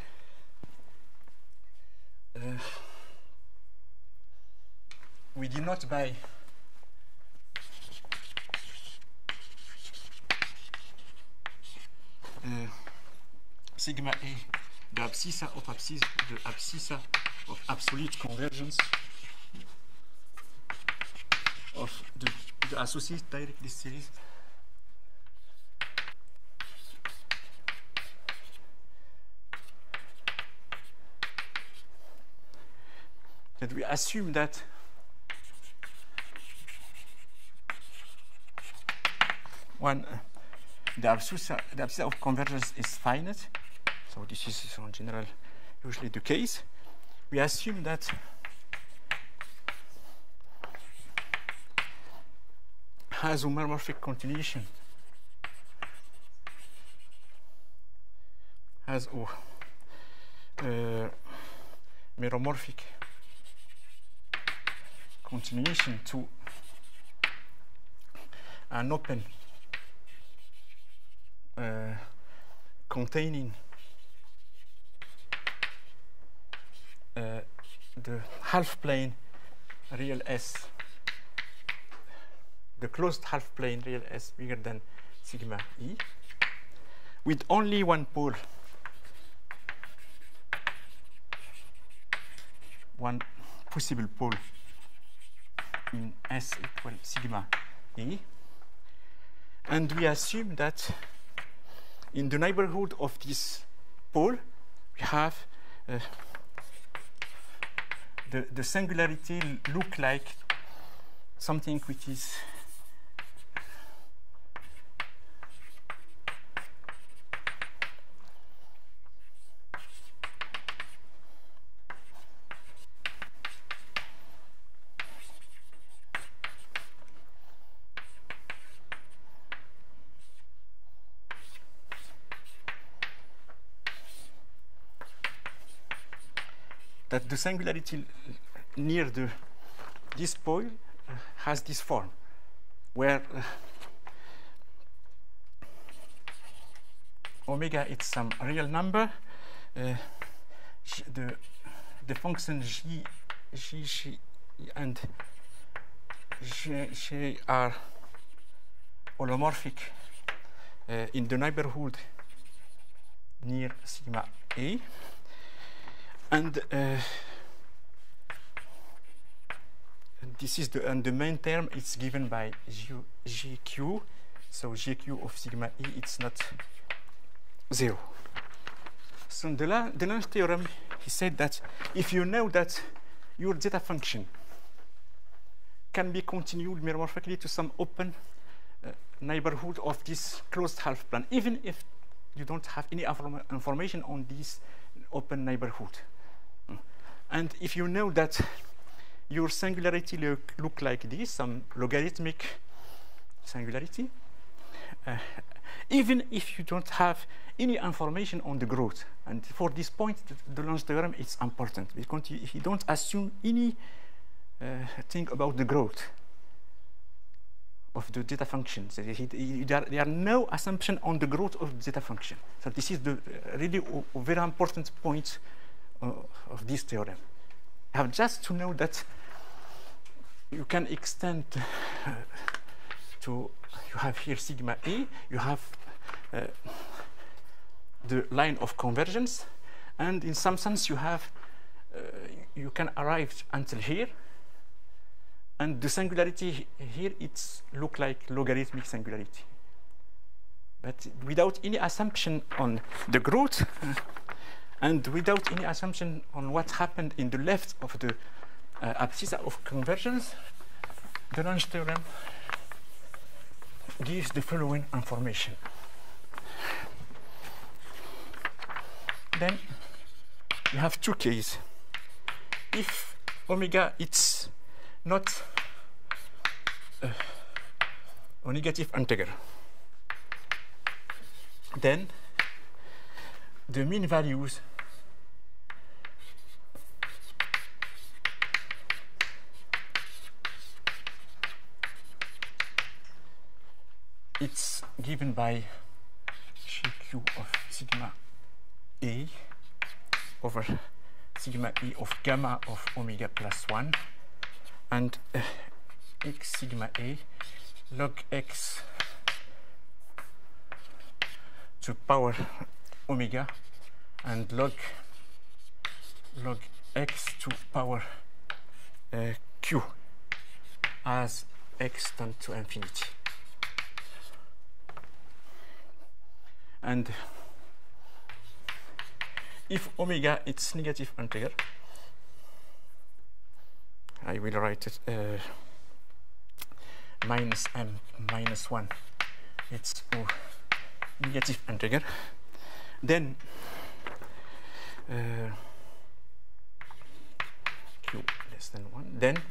We denote by sigma A the abscissa of absolute convergence of the associated directly series that we assume that when the abscissa of convergence is finite, so this is in general usually the case, we assume that has homomorphic continuation, has meromorphic continuation to an open containing the half plane real S, the closed half plane real S bigger than sigma E, with only one pole, one possible pole in S equal sigma E, and we assume that in the neighborhood of this pole we have the singularity look like something which is that the singularity near this point has this form, where omega is some real number, the function g and g are holomorphic in the neighborhood near sigma A. And this is the main term. It's given by GQ. So GQ of sigma E, it's not 0. So the Lorentz theorem, he said that if you know that your zeta function can be continued meromorphically to some open neighborhood of this closed half plane, even if you don't have any information on this open neighborhood. And if you know that your singularity look like this, some logarithmic singularity, even if you don't have any information on the growth. And for this point, the Lorentz theorem is important because you don't assume any thing about the growth of the zeta function. So there are no assumption on the growth of the zeta function. So this is the really a very important point of this theorem. You have just to know that you can extend to, you have here sigma E, you have the line of convergence, and in some sense you have, you can arrive until here, and the singularity here, it's look like logarithmic singularity. but without any assumption on the growth and without any assumption on what happened in the left of the abscissa of convergence, the Lange theorem gives the following information. Then you have two cases. If omega it's not a negative integer, then the mean values it's given by gq of sigma a over sigma e of gamma of omega plus 1 and x sigma a log x to power omega and log x to power q as x tends to infinity. And if omega is negative integer, I will write it minus m minus 1, it's negative integer, then q less than 1, then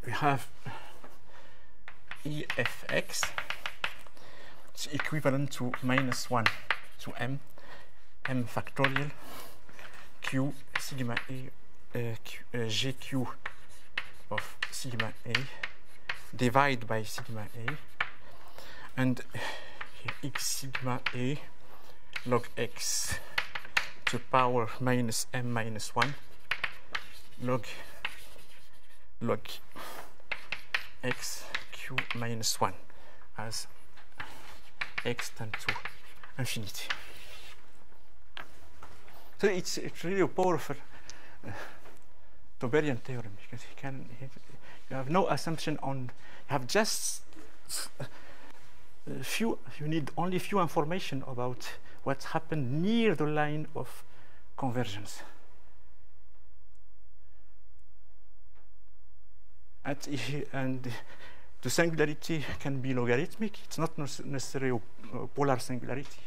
we have efx, it's equivalent to minus 1 to m factorial q sigma a gq of sigma a divided by sigma a and x sigma a log x to power minus m minus 1 log x q minus 1 as x tends to infinity. So it's really a powerful Tauberian theorem because you have no assumption on, you have just you need only few information about what happened near the line of convergence. And the singularity can be logarithmic, it's not necessarily a polar singularity.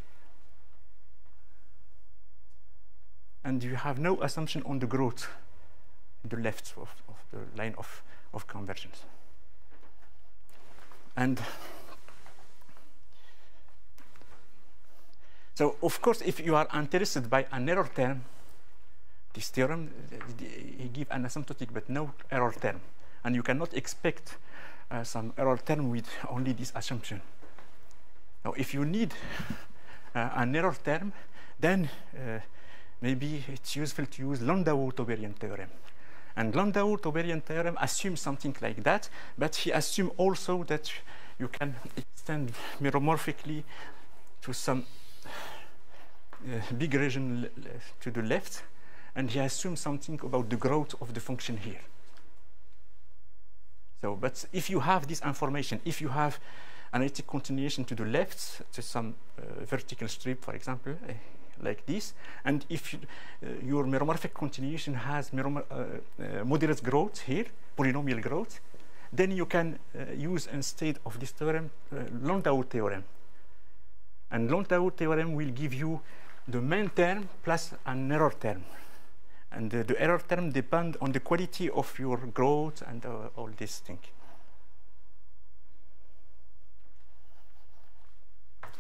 And you have no assumption on the growth in the left of the line of convergence. And so, of course, if you are interested by an error term, this theorem, he gives an asymptotic but no error term. And you cannot expect some error term with only this assumption. Now, if you need an error term, then maybe it's useful to use Landau-Tauberian theorem. And Landau-Tauberian theorem assumes something like that, but he assumes also that you can extend meromorphically to some big region to the left, and he assumes something about the growth of the function here. So, but if you have this information, if you have analytic continuation to the left, to some vertical strip, for example, like this, and if your meromorphic continuation has moderate growth here, polynomial growth, then you can use instead of this theorem Landau theorem. And Landau theorem will give you the main term plus an error term. And the error term depends on the quality of your growth and all these things.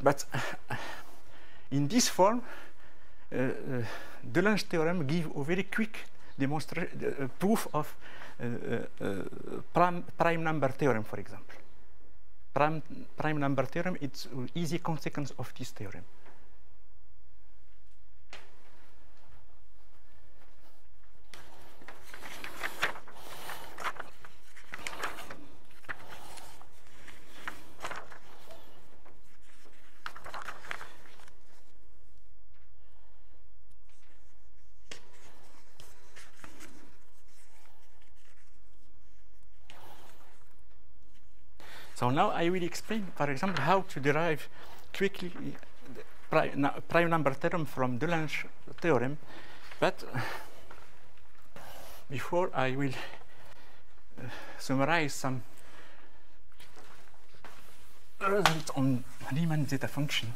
But in this form, the Lange theorem gives a very quick proof of prime number theorem, for example. Prime number theorem, it's an easy consequence of this theorem. So now I will explain, for example, how to derive quickly the prime number theorem from Dulance theorem. But before I will summarize some results on Riemann zeta function.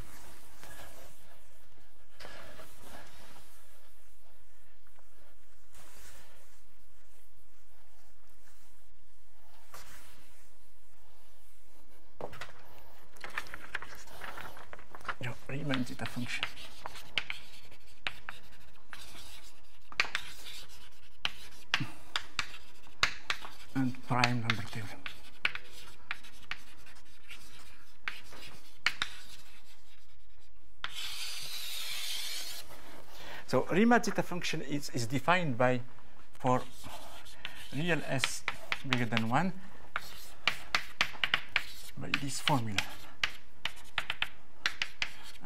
Riemann zeta function. And prime number theorem. So Riemann zeta function is defined by, for real S bigger than 1, by this formula.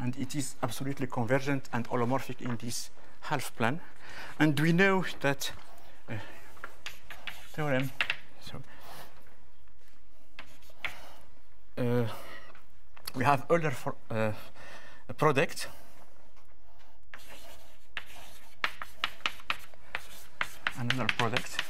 And it is absolutely convergent and holomorphic in this half plane. And we know that theorem, so we have Euler for a product another product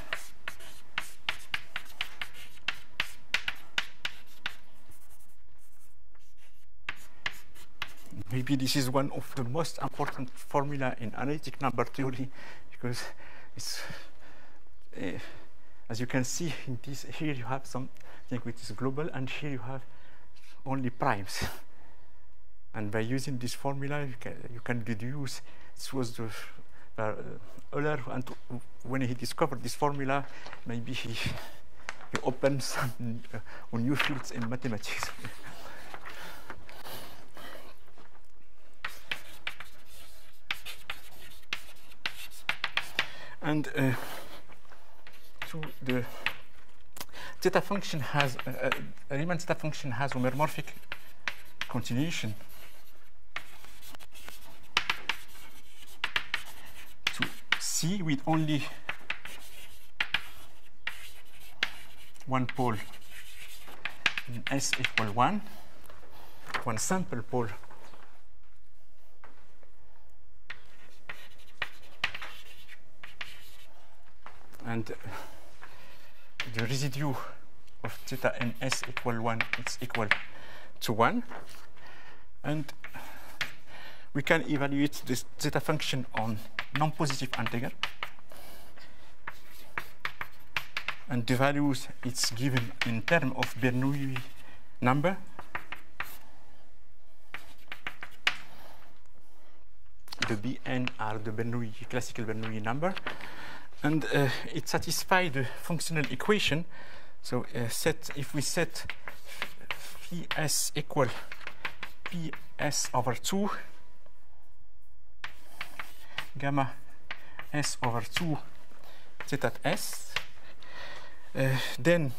maybe this is one of the most important formula in analytic number theory, because it's as you can see in this, here you have something which is global, and here you have only primes. And by using this formula, you can deduce. This was the Euler, and when he discovered this formula, maybe he opened some new fields in mathematics. And to the zeta function has Riemann zeta function has homomorphic continuation to C with only one pole in S equal 1, one sample pole and the residue of theta in S equal 1 is equal to 1, and we can evaluate this zeta function on non-positive integer, and the values it's given in terms of Bernoulli number. The Bn are the Bernoulli, classical Bernoulli number. And it satisfies the functional equation. So if we set Ps equal Ps over 2 gamma S over 2 zeta S, then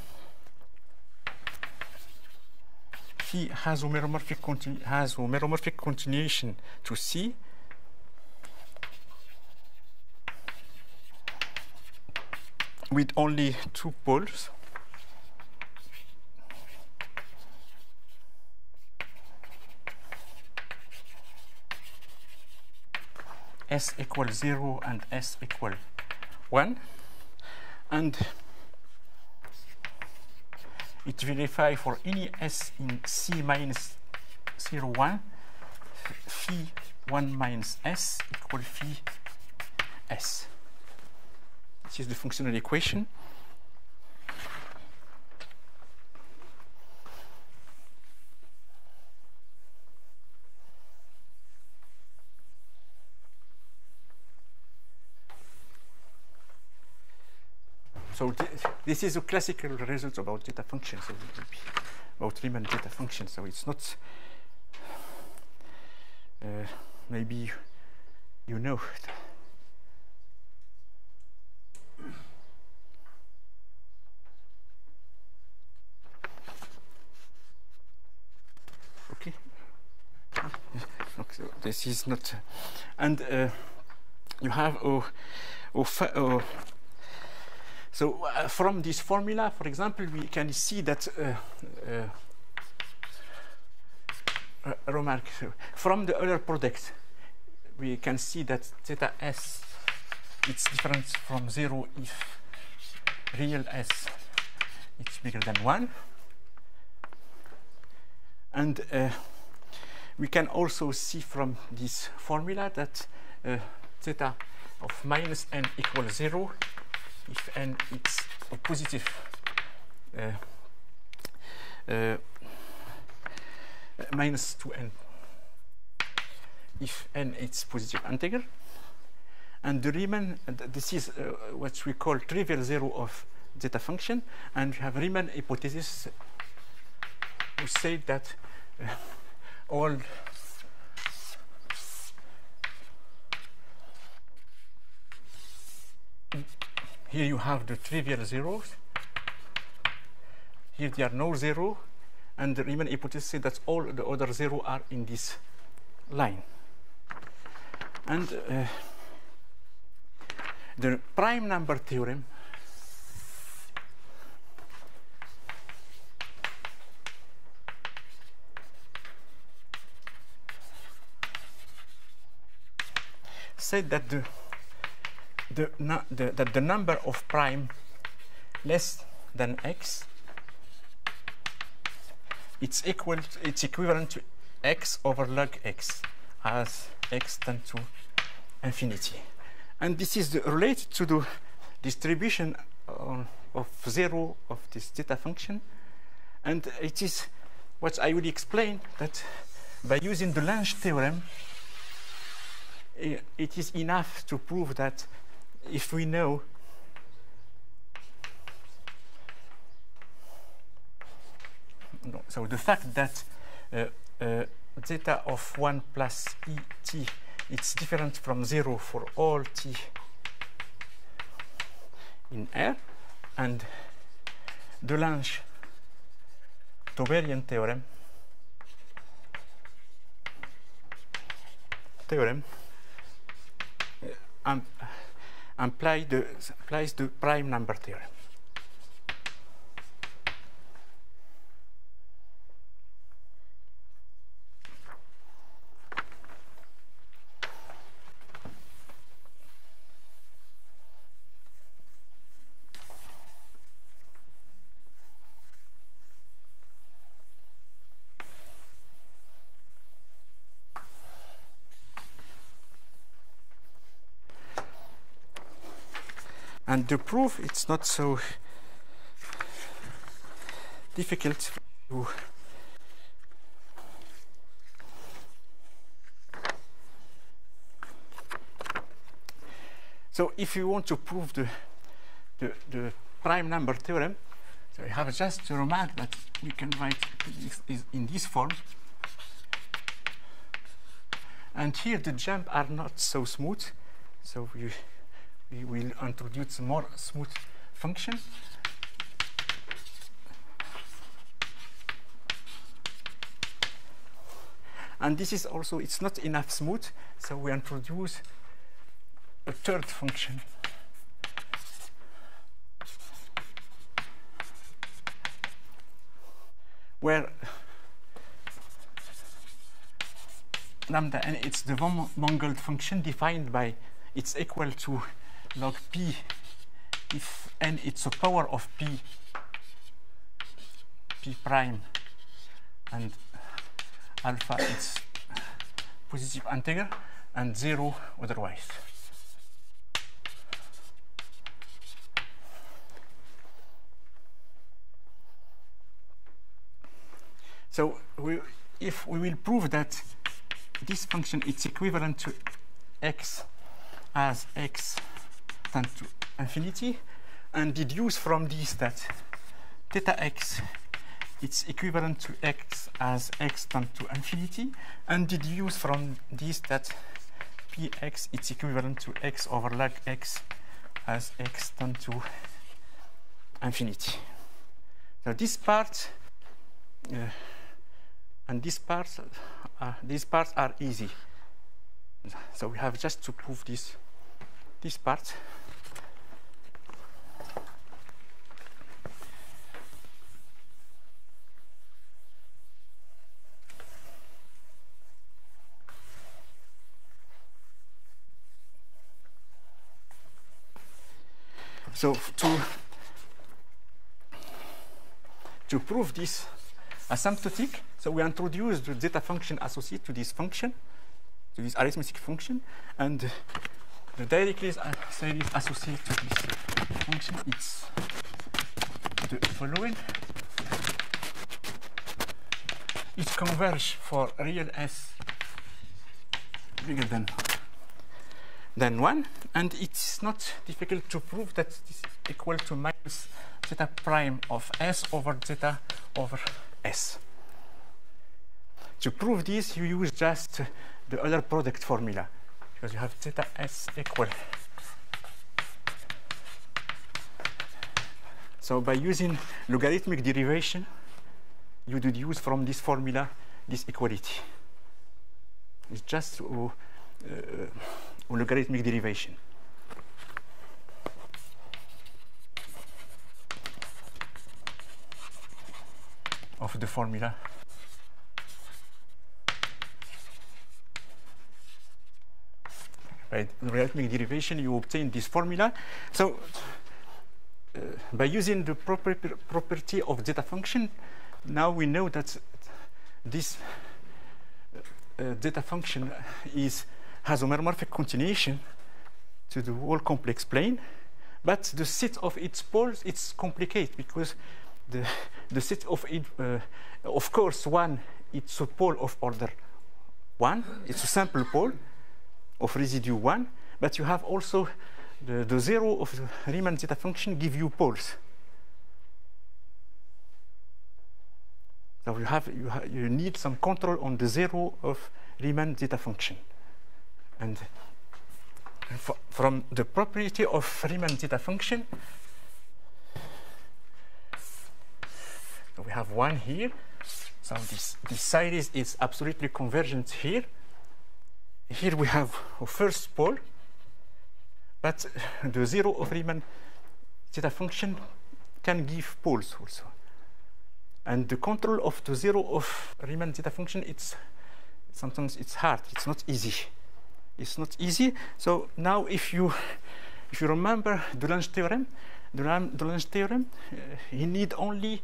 Phi has homomorphic continuation to C, with only two poles. S equal 0 and S equal 1, and it verifies for any S in C minus 0, 1, phi 1 minus S equal phi S. This is the functional equation. So this is a classical result about zeta functions, so it will be about Riemann zeta function. So it's not maybe you know it. Okay. So this is not, and you have So from this formula, for example, we can see that remark from the other product, we can see that zeta s it's different from 0 if real s is bigger than 1, and we can also see from this formula that zeta of minus n equals 0 if n is a positive minus 2n if n is positive integer, and the Riemann, this is what we call trivial zero of zeta function, and we have Riemann hypothesis who say that all here you have the trivial zeros, here there are no zero, and the Riemann hypothesis says that all the other zero are in this line. And the prime number theorem said that the number of prime less than x it's equivalent to x over log x as x tends to infinity, and this is related to the distribution of zero of this zeta function, and it is what I will explain that by using the Lange theorem it is enough to prove that if we know so the fact that zeta of 1 plus et it's different from 0 for all t in R, and the Lange Tauberian theorem applies the prime number theorem. And the proof, it's not so difficult to so if you want to prove the prime number theorem, so you have just to remark that we can write this in this form, and here the jumps are not so smooth, so we will introduce more smooth function. And this is also, it's not enough smooth, so we introduce a third function. Where lambda n, it's the von Mangal function defined by, it's equal to log p if n it's a power of p prime and alpha it's positive integer and 0 otherwise. So if we will prove that this function is equivalent to x as x tends to infinity, and deduce from this that theta x it's equivalent to x as x tends to infinity, and deduce from this that px it's equivalent to x over log x as x tends to infinity. So this part and these parts are easy. So we have just to prove this part. So to prove this asymptotic, so we introduce the zeta function associated to this function, to this arithmetic function, and the Dirichlet series associated to this function is the following. It converges for real S bigger than 1, and it's not difficult to prove that this is equal to minus zeta prime of S over zeta over S. To prove this, you use just the other product formula, because you have zeta S equal. So by using logarithmic derivation, you deduce from this formula this equality. It's just logarithmic derivation. Of the formula. By logarithmic derivation, you obtain this formula. So, by using the property of zeta function, now we know that this zeta function has homomorphic continuation to the whole complex plane, but the set of its poles is complicated because the set of it, of course, one, it's a pole of order 1, it's a sample pole of residue 1, but you have also the zero of the Riemann zeta function give you poles. So you need some control on the zero of Riemann zeta function. And from the property of Riemann zeta function, so we have 1 here. So this series is absolutely convergent here. Here we have a first pole, but the zero of Riemann zeta function can give poles also. And the control of the zero of Riemann zeta function, sometimes it's hard. It's not easy. It's not easy. So now, if you remember Dulong's theorem, he need only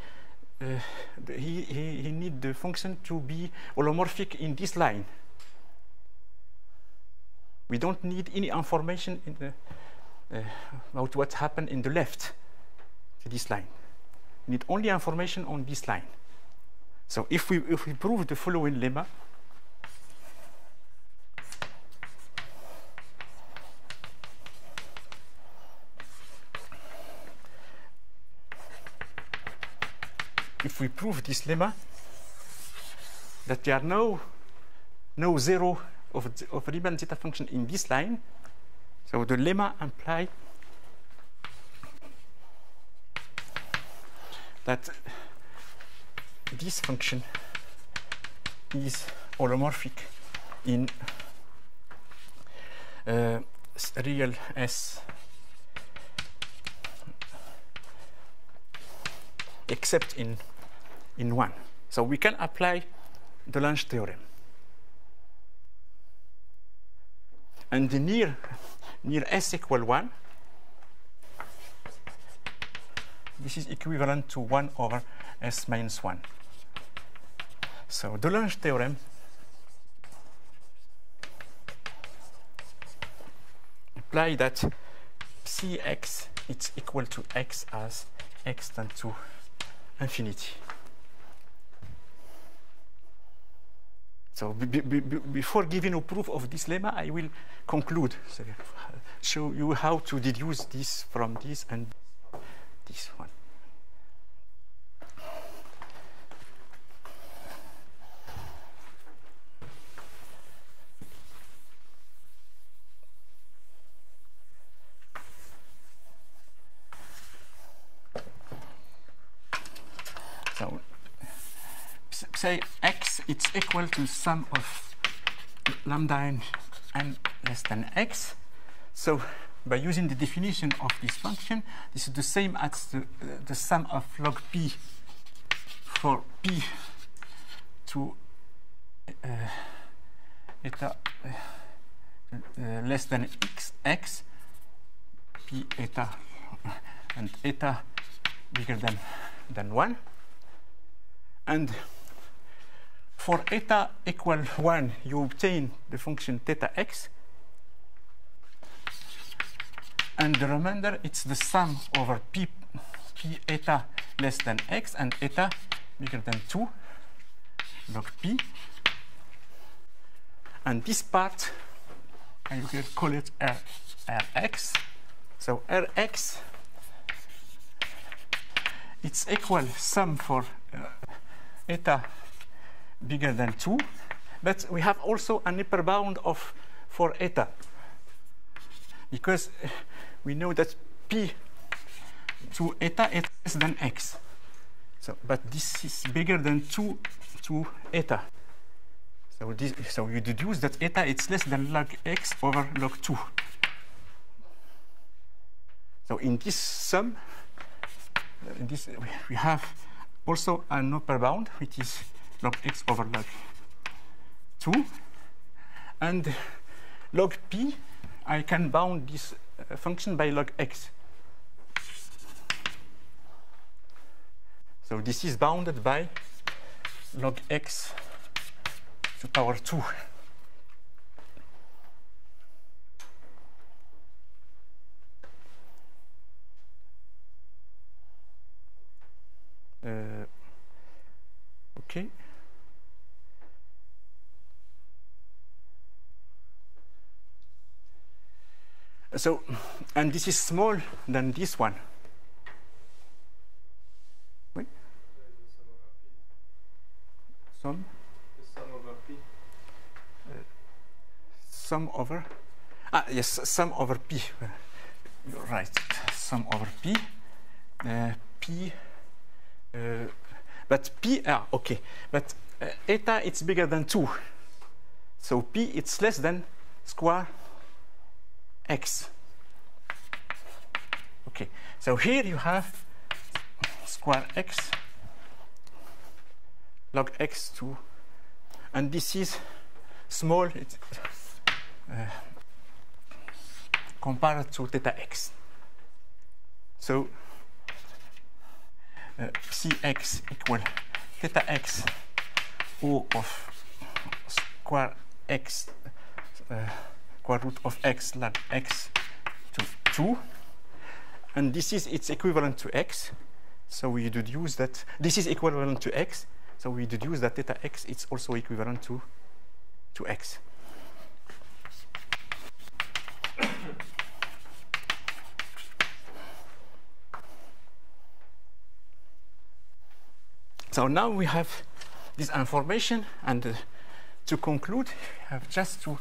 he need the function to be holomorphic in this line. We don't need any information in the about what happened in the left to this line. We need only information on this line. So if we prove the following lemma, if we prove this lemma, that there are no zero of Riemann zeta function in this line, so the lemma implies that this function is holomorphic in real S except in 1. So we can apply Dulong's theorem. And near S equal 1, this is equivalent to 1 over S minus 1. So Dulong's theorem implies that Cx is equal to x as x tends to infinity. So before giving a proof of this lemma, I will conclude, so show you how to deduce this from this and this one. So say x is equal to sum of lambda n less than x. So by using the definition of this function, this is the same as the sum of log p for p to eta less than x, p eta and eta bigger than 1. And for eta equal 1, you obtain the function theta x. And the remainder, it's the sum over p eta less than x and eta bigger than 2 log p. And this part, I will call it Rx. So Rx, it's equal sum for eta bigger than 2, but we have also an upper bound of for eta, because we know that p to eta is less than x. So, but this is bigger than 2 to eta. So you deduce that eta is less than log x over log 2. So in this sum, we have also an upper bound, which is log x over log 2. And log p, I can bound this function by log x. So this is bounded by log x to power 2. Okay. So, and this is small than this one. Wait. Sum? The sum over p. Sum over? Yes, sum over p. You're right. Sum over p. P. But p, okay. But eta, it's bigger than 2. So p, it's less than square x. Okay. So here you have square x log x 2, and this is small compared to theta x. So cx equal theta x O of square x square root of x log x to 2, and this is its equivalent to x. So we deduce that this is equivalent to x. So we deduce that theta x is also equivalent to x. So now we have this information, and to conclude, we have just to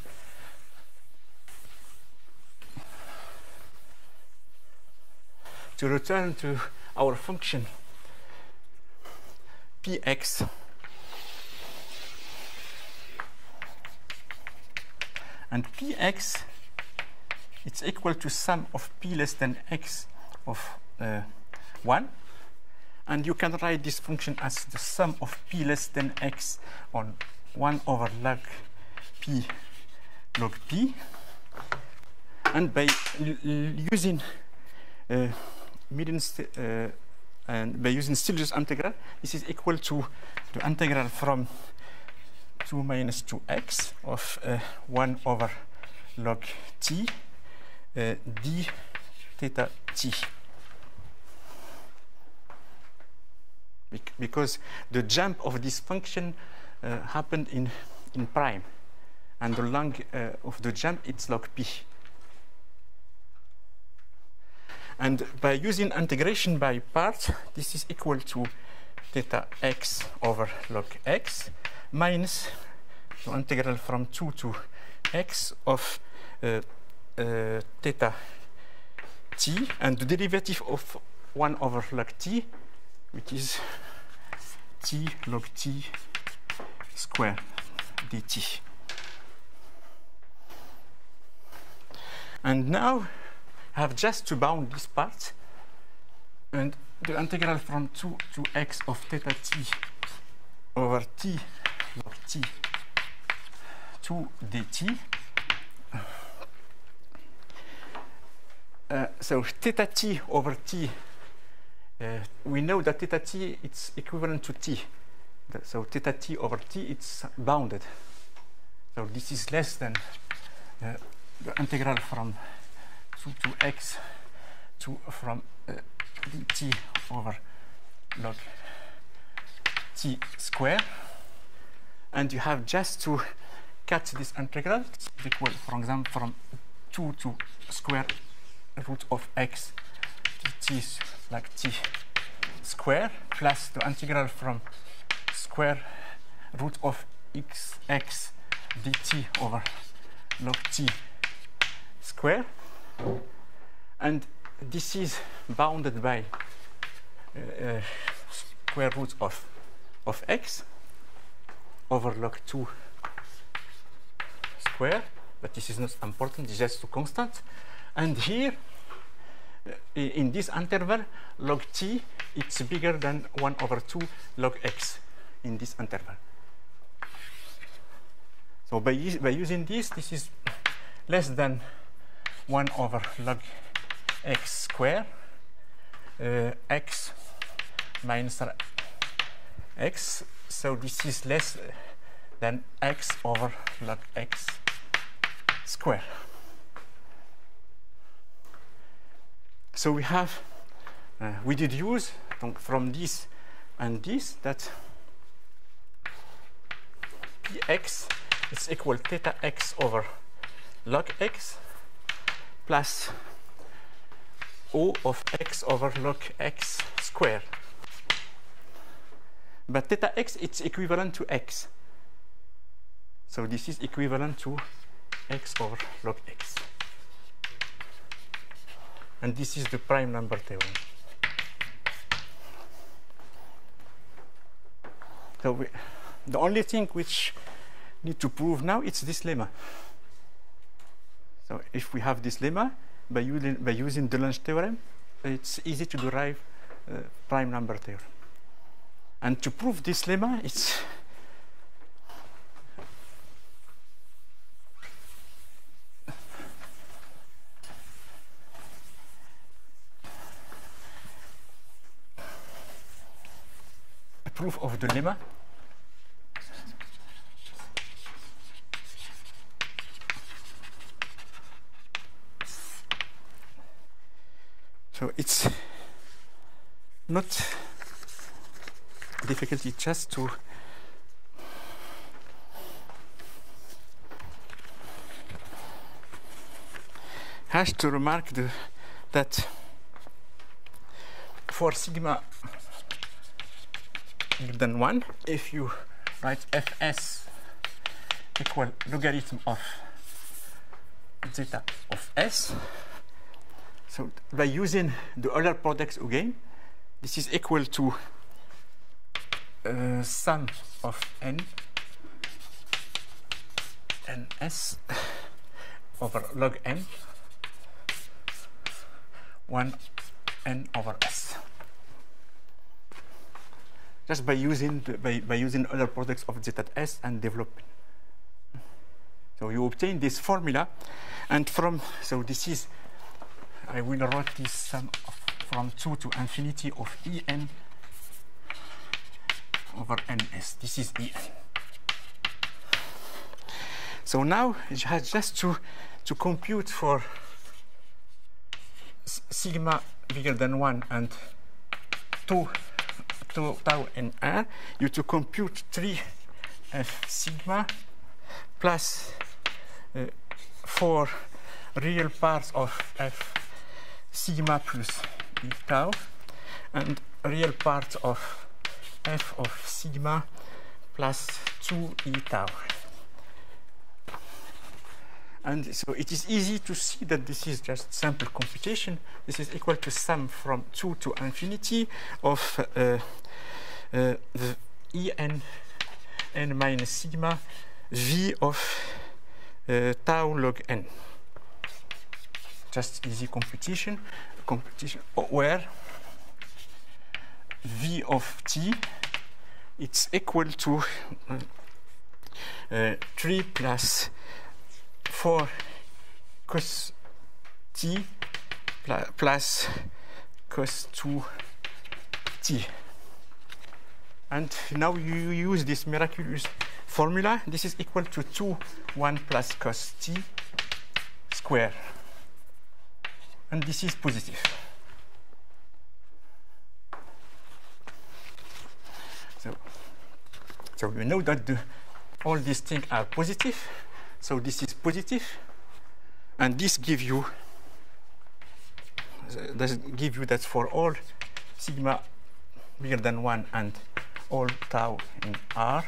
return to our function px, and px, it's equal to sum of p less than x of 1, and you can write this function as the sum of p less than x on 1 over log p log p, and by using and by using Stieltjes integral, this is equal to the integral from 2 minus 2x of 1 over log t d theta t. Because the jump of this function happened in prime, and the length of the jump, it's log p. And by using integration by parts, this is equal to theta x over log x minus the integral from 2 to x of theta t, and the derivative of 1 over log t, which is t log t square dt. And now I have just to bound this part, and the integral from 2 to x of theta t over t log t 2 dt so theta t over t, we know that theta t it's equivalent to t. So theta t over t it's bounded. So this is less than the integral from 2 to x to from dt over log t square. And you have just to cut this integral. It's equal, for example, from 2 to square root of x dt like t square plus the integral from square root of x dt over log t square. And this is bounded by square root of x over log 2 square, but this is not important, it's just a constant. And here, in this interval, log t, it's bigger than 1 over 2 log x in this interval. So by using this is less than 1 over log x square, x minus x. So this is less than x over log x square. So we have, we deduce from this and this that px is equal theta x over log x plus O of x over log x square. But theta x, it's equivalent to x. So this is equivalent to x over log x. And this is the prime number theorem. So the only thing which need to prove now is this lemma. So if we have this lemma, by using the Lange theorem, it's easy to derive prime number theorem. And to prove this lemma, it's a proof of the lemma. So it's not difficult, it's just to remark that for sigma bigger than 1, if you write fs equal logarithm of zeta of s, so by using the Euler products again, this is equal to sum of n s over log n 1 n over s. Just by using Euler products of zeta s and developing. So you obtain this formula, and from so this is. I will write this sum from 2 to infinity of En over Ns. This is En. So now you have just to compute for sigma bigger than 1 and 2 tau n r. You to compute 3 f sigma plus 4 real parts of f sigma plus e tau and real part of f of sigma plus 2 e tau. And so it is easy to see that this is just sample computation. This is equal to sum from 2 to infinity of the En n minus sigma v of tau log n. Just easy computation where v of t it's equal to 3 plus 4 cos t plus cos 2t. And now you use this miraculous formula. This is equal to 2 1 plus cos t square. And this is positive. So we know that all these things are positive. So this is positive. And this gives you that for all sigma bigger than 1 and all tau in R,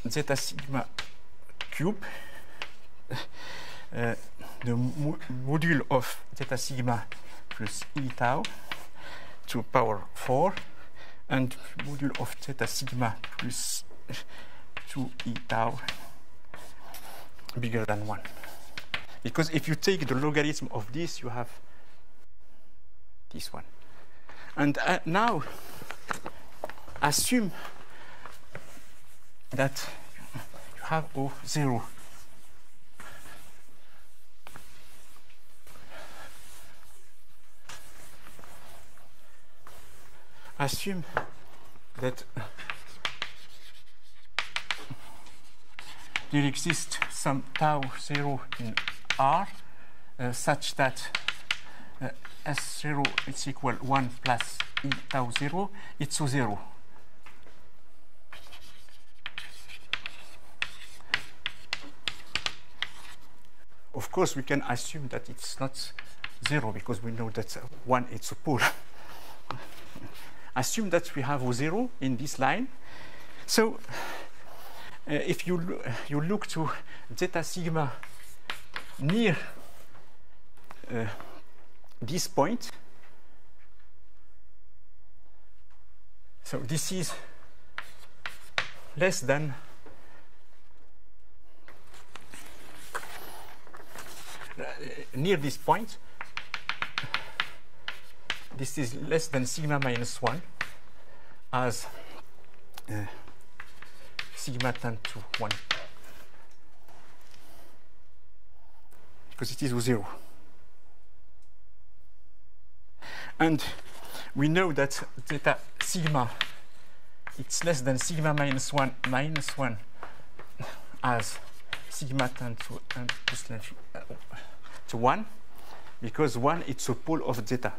zeta sigma cube, the module of zeta sigma plus e tau to power 4, and module of zeta sigma plus 2e tau bigger than 1. Because if you take the logarithm of this, you have this one. And now, assume that you have O0. Assume that there exists some tau 0 in R such that S0 is equal 1 plus E tau 0, it's O0. Of course, we can assume that it's not 0 because we know that 1 is a pole. Assume that we have O0 in this line. So if you look to zeta sigma near this point, so this is less than near this point, this is less than sigma minus 1 as sigma tend to 1 because it is 0. And we know that zeta sigma it's less than sigma minus 1 as sigma tend to 1 because 1 it's a pole of zeta.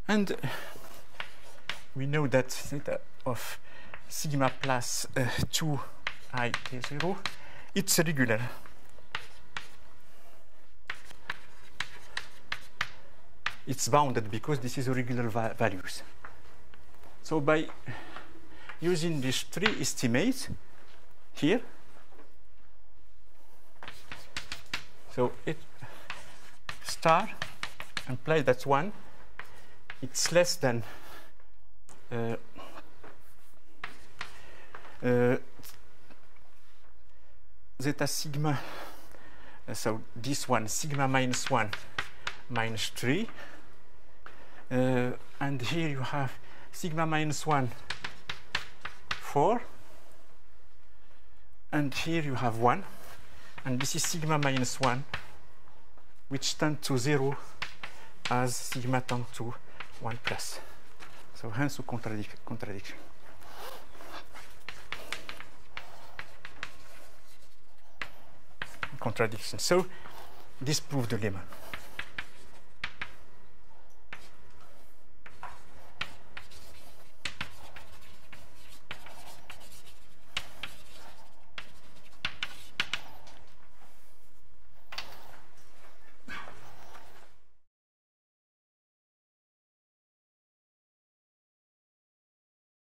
And we know that zeta of sigma plus 2i k0 it's regular. It's bounded because this is regular values. So by using these three estimates here, so it star implies that 1 it's less than zeta sigma, so this one sigma minus 1 minus 3, and here you have sigma minus 1 4, and here you have 1, and this is sigma minus 1 which tend to 0 as sigma tend to 1 plus. So hence a contradiction. So this proves the lemma.